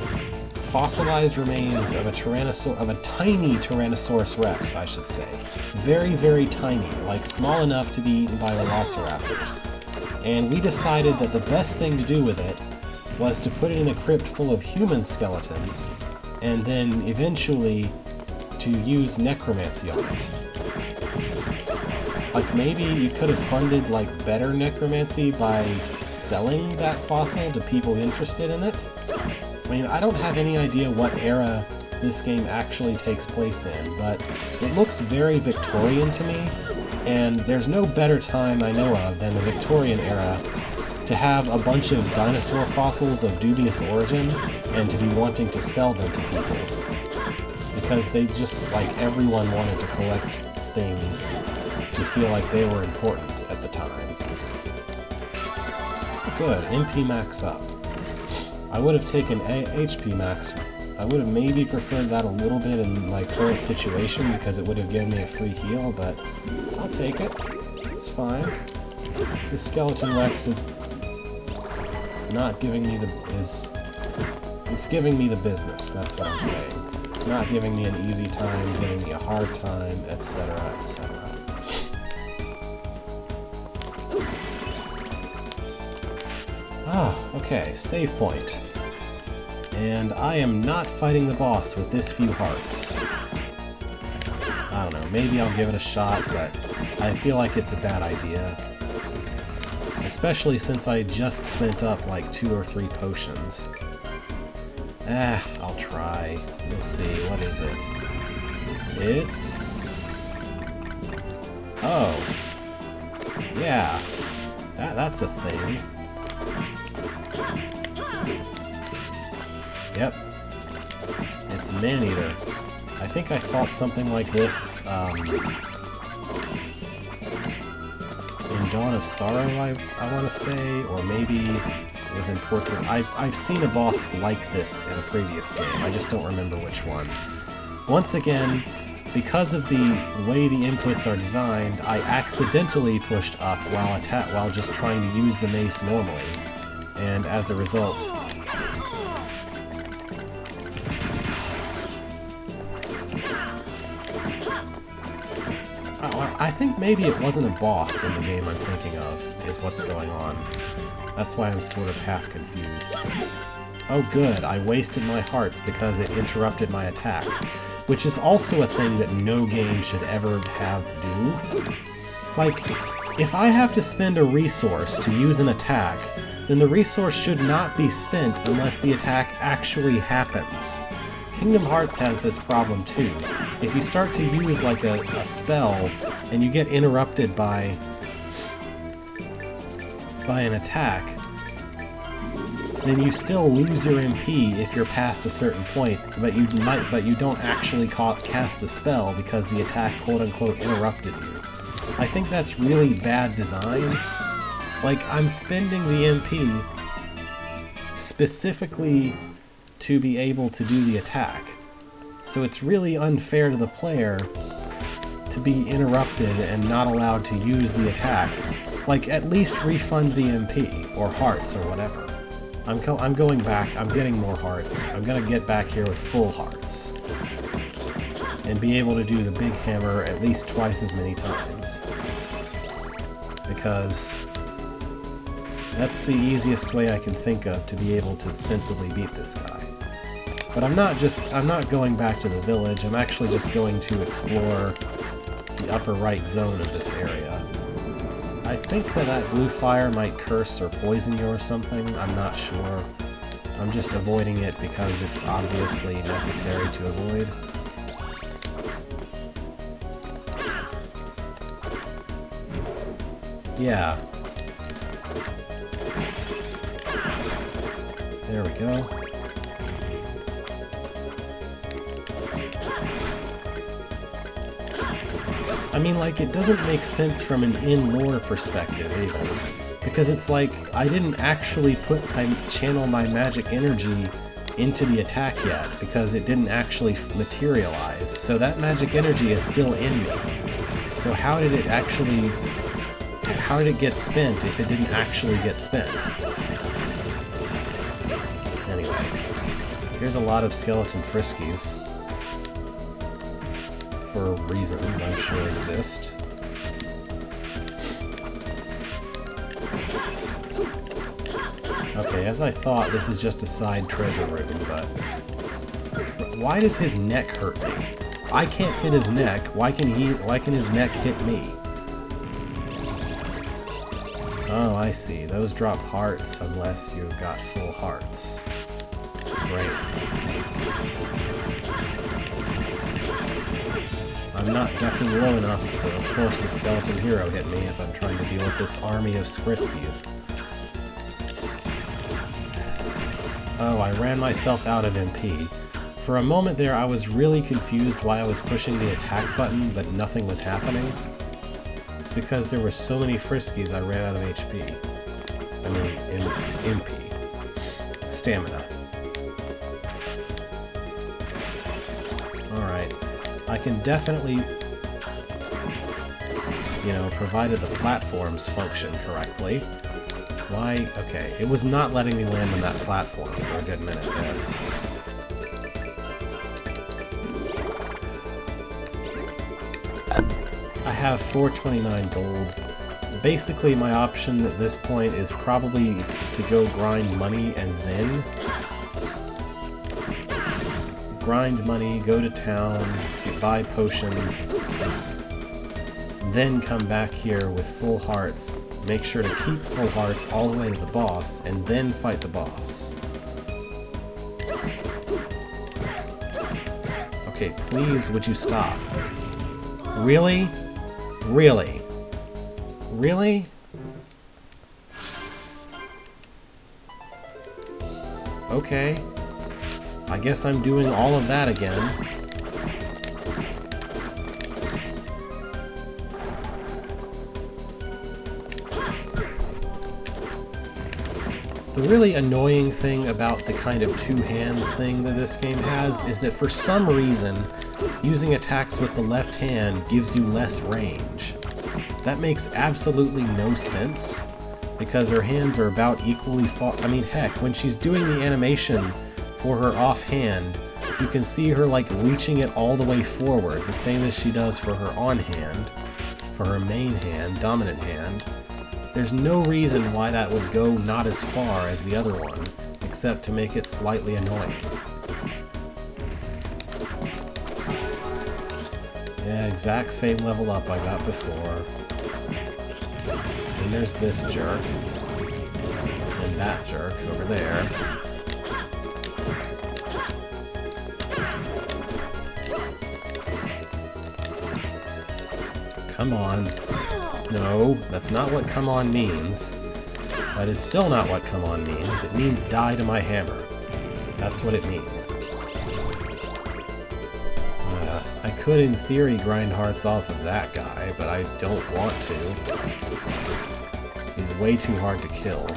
fossilized remains of a tiny Tyrannosaurus Rex, I should say. Very, very tiny, like small enough to be eaten by velociraptors. And we decided that the best thing to do with it was to put it in a crypt full of human skeletons, and then eventually to use necromancy on it. Like, maybe you could have funded, like, better necromancy by selling that fossil to people interested in it? I mean, I don't have any idea what era this game actually takes place in, but it looks very Victorian to me, and there's no better time I know of than the Victorian era to have a bunch of dinosaur fossils of dubious origin and to be wanting to sell them to people. Because they just, like, everyone wanted to collect things to feel like they were important at the time. Good, MP max up. I would have taken HP max. I would have maybe preferred that a little bit in my current situation because it would have given me a free heal, but I'll take it. It's fine. The Skeleton Rex is not giving me it's giving me the business, that's what I'm saying. It's not giving me an easy time, giving me a hard time, etc., etc. Ah, okay, save point. And I am not fighting the boss with this few hearts. I don't know, maybe I'll give it a shot, but I feel like it's a bad idea. Especially since I just spent up like 2 or 3 potions. I'll try. We'll see, what is it? It's... Oh. Yeah. That's a thing. Yep. It's Man-Eater. I think I fought something like this, in Dawn of Sorrow, I want to say, or maybe it was in Portrait. I've seen a boss like this in a previous game, I just don't remember which one. Once again, because of the way the inputs are designed, I accidentally pushed up while just trying to use the mace normally, and as a result... I think maybe it wasn't a boss in the game I'm thinking of, is what's going on. That's why I'm sort of half confused. Oh good, I wasted my hearts because it interrupted my attack, which is also a thing that no game should ever have do. Like, if I have to spend a resource to use an attack, then the resource should not be spent unless the attack actually happens. Kingdom Hearts has this problem too. If you start to use like a spell and you get interrupted by an attack, then you still lose your MP if you're past a certain point, but you don't actually cast the spell because the attack quote-unquote interrupted you. I think that's really bad design. Like, I'm spending the MP specifically to be able to do the attack. So it's really unfair to the player to be interrupted and not allowed to use the attack. Like, at least refund the MP, or hearts, or whatever. I'm going back, I'm getting more hearts. I'm gonna get back here with full hearts. And be able to do the big hammer at least twice as many times. Because that's the easiest way I can think of to be able to sensibly beat this guy. But I'm not going back to the village. I'm actually just going to explore the upper right zone of this area. I think that blue fire might curse or poison you or something. I'm not sure. I'm just avoiding it because it's obviously necessary to avoid. Yeah. There we go. I mean, like, it doesn't make sense from an in-lore perspective, even. Because it's like, I didn't actually channel my magic energy into the attack yet, because it didn't actually materialize. So that magic energy is still in me. So how did it get spent if it didn't actually get spent? Anyway, here's a lot of skeleton friskies. For reasons I'm sure exist. Okay, as I thought, this is just a side treasure room, but... Why does his neck hurt me? I can't hit his neck. Why can his neck hit me? Oh, I see. Those drop hearts unless you've got full hearts. Great. I'm not ducking low enough, so of course the skeleton hero hit me as I'm trying to deal with this army of Skriskies. Oh, I ran myself out of MP. For a moment there, I was really confused why I was pushing the attack button, but nothing was happening. It's because there were so many Friskies I ran out of HP. I mean, MP. Stamina. Alright. I can definitely, you know, provided the platforms function correctly. Why? Okay, it was not letting me land on that platform for a good minute there. I have 429 gold. Basically, my option at this point is probably to go grind money and then grind money, go to town, buy potions, then come back here with full hearts, make sure to keep full hearts all the way to the boss, and then fight the boss. Okay, please, would you stop? Really? Really? Really? Okay. I guess I'm doing all of that again. The really annoying thing about the kind of two hands thing that this game has is that for some reason, using attacks with the left hand gives you less range. That makes absolutely no sense, because her hands are about equally far. I mean, heck, when she's doing the animation for her offhand, you can see her like reaching it all the way forward, the same as she does for her on hand, for her main hand, dominant hand. There's no reason why that would go not as far as the other one, except to make it slightly annoying. Yeah, exact same level up I got before. And there's this jerk. And that jerk over there. Come on. No, that's not what come on means. That is still not what come on means. It means die to my hammer. That's what it means. I could, in theory, grind hearts off of that guy, but I don't want to. He's way too hard to kill.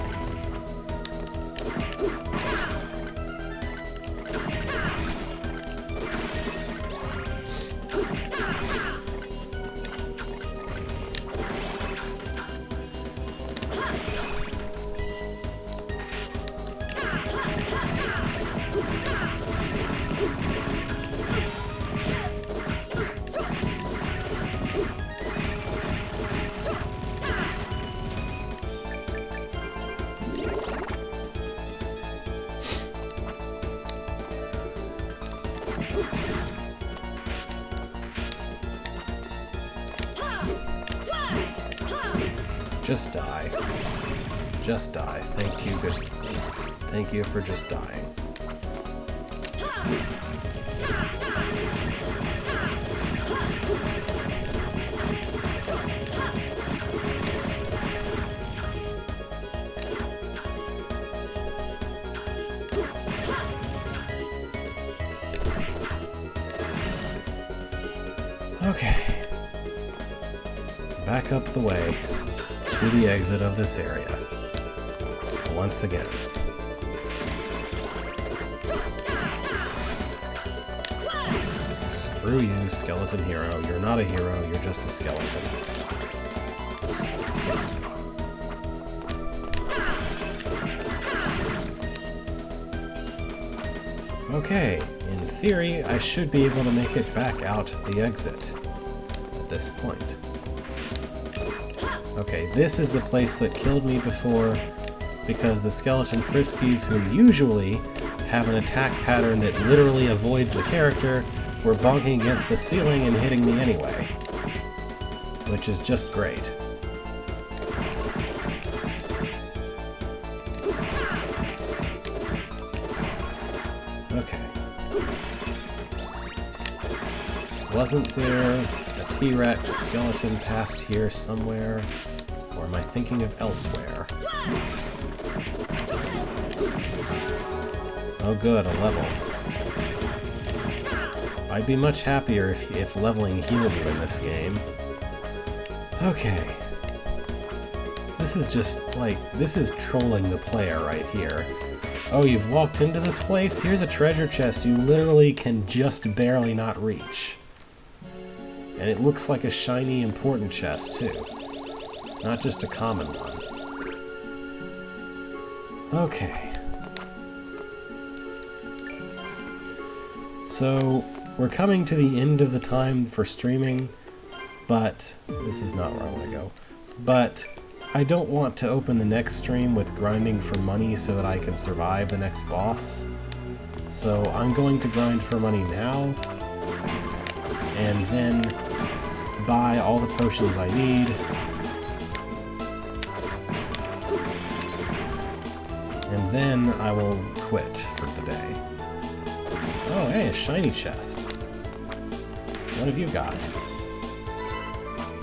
Just die. Just die. Thank you. Thank you for just dying. Okay. Back up the way to the exit of this area. Once again. Screw you, skeleton hero. You're not a hero, you're just a skeleton. Okay, in theory, I should be able to make it back out the exit at this point. Okay, this is the place that killed me before, because the skeleton friskies, who usually have an attack pattern that literally avoids the character, were bonking against the ceiling and hitting me anyway. Which is just great. Okay. Wasn't there a T-Rex skeleton past here somewhere? Or am I thinking of elsewhere? Oh good, a level. I'd be much happier if leveling healed you in this game. Okay. This is just, like, this is trolling the player right here. Oh, you've walked into this place? Here's a treasure chest you literally can just barely not reach. And it looks like a shiny, important chest, too. Not just a common one. Okay. So, we're coming to the end of the time for streaming, but this is not where I want to go. But I don't want to open the next stream with grinding for money so that I can survive the next boss. So I'm going to grind for money now, and then buy all the potions I need. And then I will quit for the day. Oh, hey, a shiny chest. What have you got?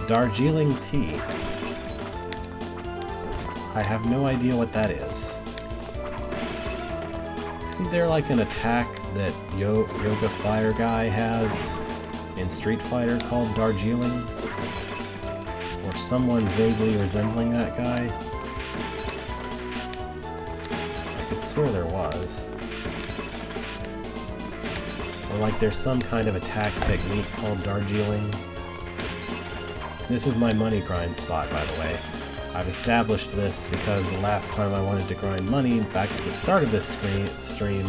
Darjeeling tea. I have no idea what that is. Isn't there like an attack that Yoga Fire guy has in Street Fighter called Darjeeling? Or someone vaguely resembling that guy? I could swear there was. Or like there's some kind of attack technique called Darjeeling. This is my money grind spot, by the way. I've established this because the last time I wanted to grind money, back at the start of this stream,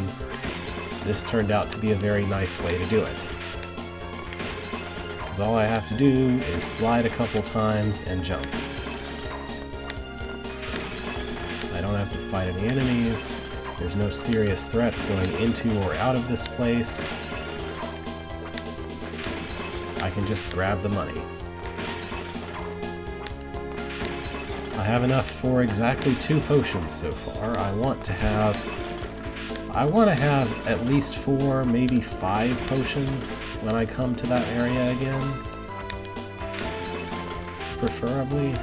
this turned out to be a very nice way to do it. Because all I have to do is slide a couple times and jump. I don't have to fight any enemies. There's no serious threats going into or out of this place. I can just grab the money. I have enough for exactly 2 potions so far. I want to have at least 4, maybe 5 potions when I come to that area again. Preferably.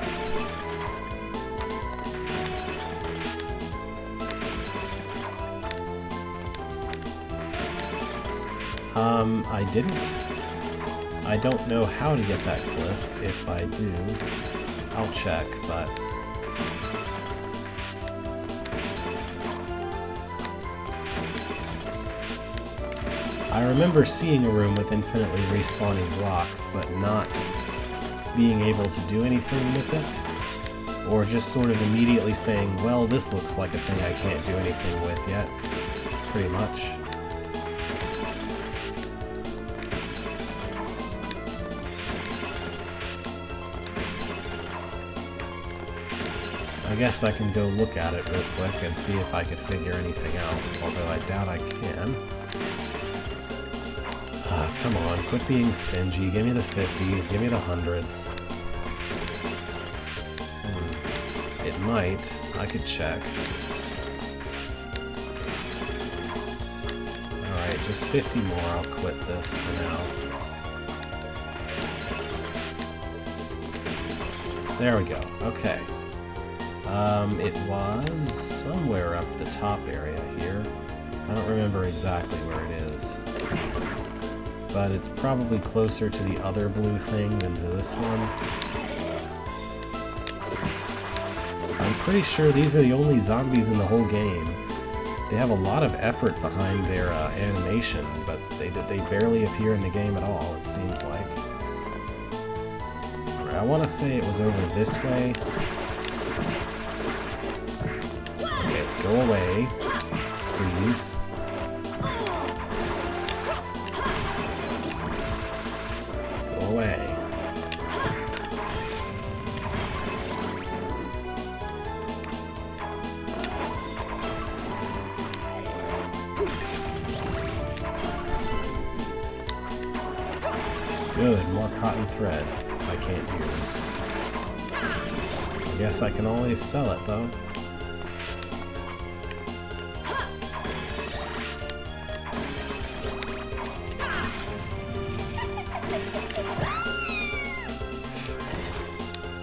I didn't. I don't know how to get that glyph. If I do, I'll check, but I remember seeing a room with infinitely respawning blocks, but not being able to do anything with it, or just sort of immediately saying, well, this looks like a thing I can't do anything with yet, pretty much. I guess I can go look at it real quick and see if I could figure anything out, although I doubt I can. Come on, quit being stingy. Give me the 50s, give me the 100s. It might. I could check. Alright, just 50 more. I'll quit this for now. There we go. Okay. It was somewhere up the top area here. I don't remember exactly where it is. But it's probably closer to the other blue thing than to this one. I'm pretty sure these are the only zombies in the whole game. They have a lot of effort behind their animation, but they barely appear in the game at all, it seems like. Alright, I want to say it was over this way. Okay, go away, please. Go away. Good, more cotton thread I can't use. I guess I can always sell it, though.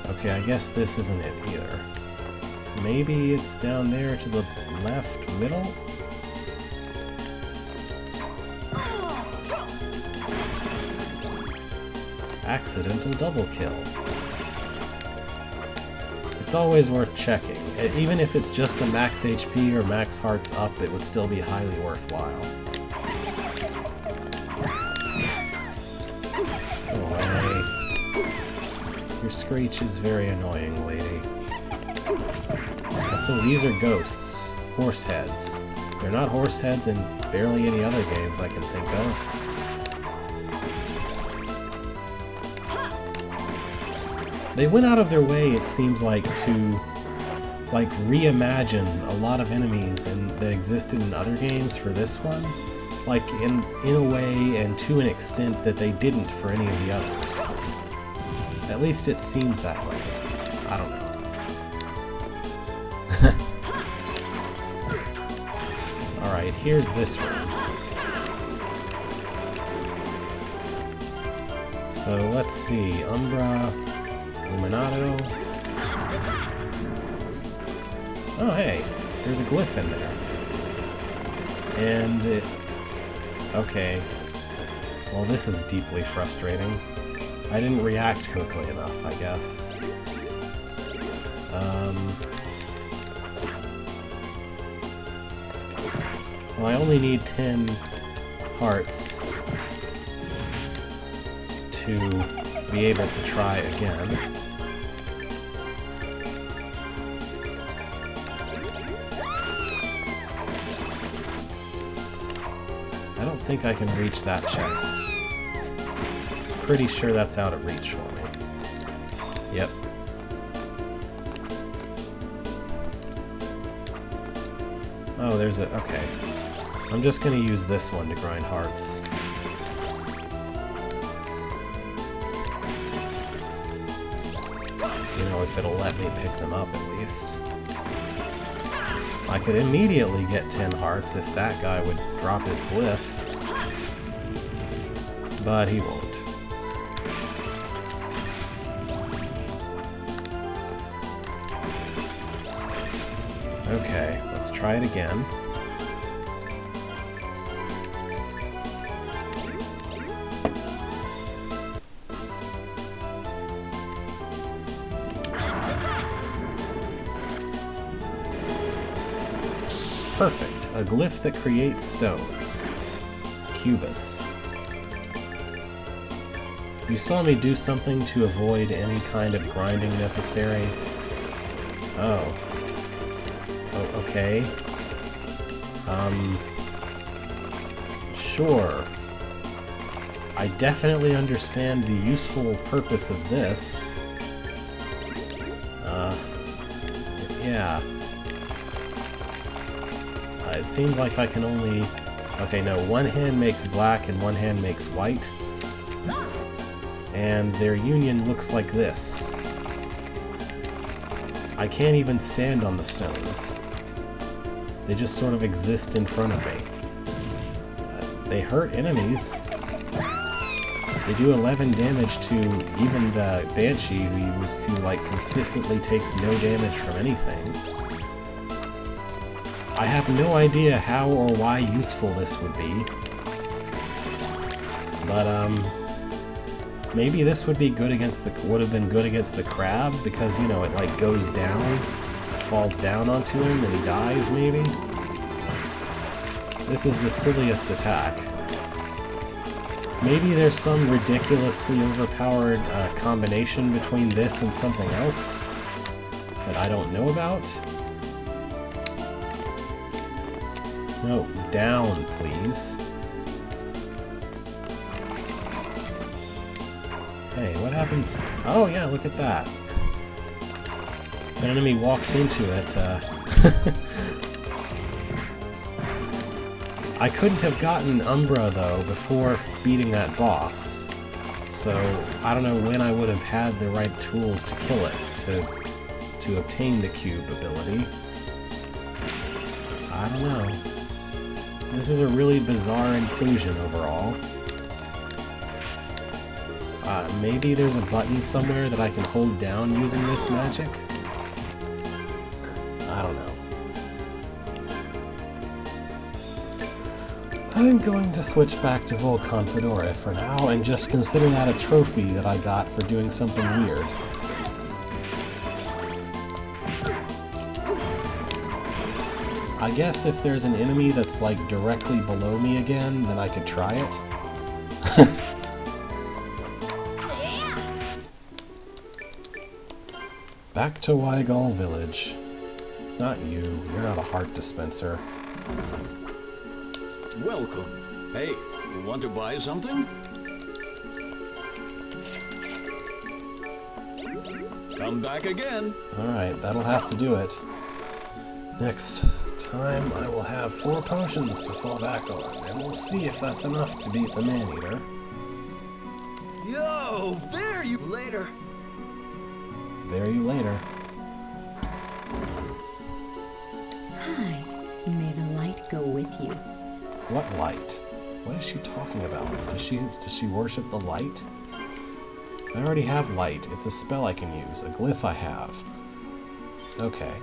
Okay, I guess this isn't it either. Maybe it's down there to the left middle? Accidental double kill. It's always worth checking. Even if it's just a max HP or max hearts up, it would still be highly worthwhile. Go away. Your screech is very annoying, lady. So these are ghosts. Horse heads. They're not horse heads in barely any other games I can think of. They went out of their way, it seems like, to reimagine a lot of enemies that existed in other games for this one. Like, in a way and to an extent that they didn't for any of the others. At least it seems that way. I don't know. Alright, here's this room. So, let's see. Umbra... Illuminato. Oh, hey, there's a glyph in there. And it... Okay. Well, this is deeply frustrating. I didn't react quickly enough, I guess. Well, I only need 10 hearts to be able to try again. I don't think I can reach that chest. Pretty sure that's out of reach for me. Yep. Oh, there's a... Okay. I'm just gonna use this one to grind hearts. You know, if it'll let me pick them up at least. I could immediately get 10 hearts if that guy would drop his glyph. But he won't. Okay, let's try it again. Perfect. A glyph that creates stones. Cubus. You saw me do something to avoid any kind of grinding necessary. Oh. Oh, okay. Sure. I definitely understand the useful purpose of this. Yeah. It seems like I can only... Okay, no, one hand makes black and one hand makes white. And their union looks like this. I can't even stand on the stones. They just sort of exist in front of me. They hurt enemies. They do 11 damage to even the Banshee, who like consistently takes no damage from anything. I have no idea how or why useful this would be. But maybe this would be good against would have been good against the crab, because you know it like goes down, falls down onto him, and he dies. Maybe this is the silliest attack. Maybe there's some ridiculously overpowered combination between this and something else that I don't know about. No, down, please. Hey, what happens? Oh yeah, look at that. An enemy walks into it. I couldn't have gotten Umbra, though, before beating that boss. So, I don't know when I would have had the right tools to kill it, to obtain the cube ability. I don't know. This is a really bizarre inclusion overall. Maybe there's a button somewhere that I can hold down using this magic? I don't know. I'm going to switch back to Volcan Fedora for now and just consider that a trophy that I got for doing something weird. I guess if there's an enemy that's like directly below me again, then I could try it. Back to Weigal Village. Not you. You're not a heart dispenser. Welcome. Hey, you want to buy something? Come back again. Alright, that'll have to do it. Next time I will have 4 potions to fall back on, and we'll see if that's enough to beat the man-eater. Yo, there you later. There you later. Hi. May the light go with you. What light? What is she talking about? Does she worship the light? I already have light. It's a spell I can use. A glyph I have. Okay.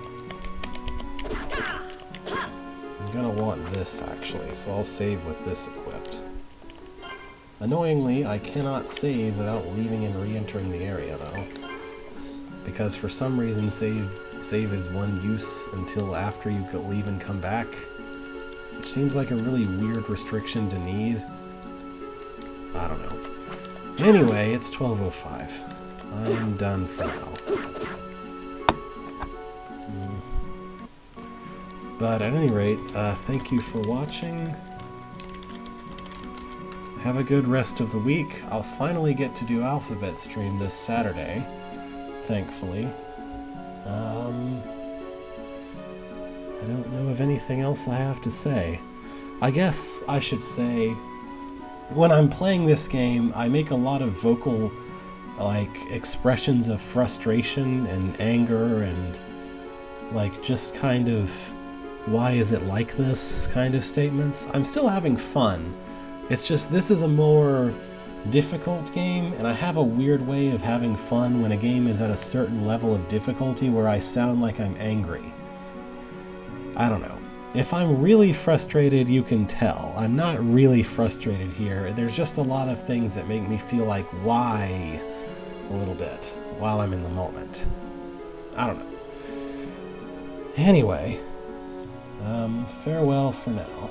I'm gonna want this, actually, so I'll save with this equipped. Annoyingly, I cannot save without leaving and re-entering the area, though. Because for some reason, save is one use until after you leave and come back. Which seems like a really weird restriction to need. I don't know. Anyway, it's 12:05. I'm done for now. But at any rate, thank you for watching. Have a good rest of the week. I'll finally get to do Alphabet Stream this Saturday, thankfully. I don't know of anything else I have to say. I guess I should say, when I'm playing this game, I make a lot of vocal, like, expressions of frustration and anger and, like, just kind of, why is it like this kind of statements. I'm still having fun. It's just, this is a more difficult game, and I have a weird way of having fun when a game is at a certain level of difficulty where I sound like I'm angry. I don't know. If I'm really frustrated, you can tell. I'm not really frustrated here. There's just a lot of things that make me feel like, why, a little bit, while I'm in the moment. I don't know. Anyway, farewell for now.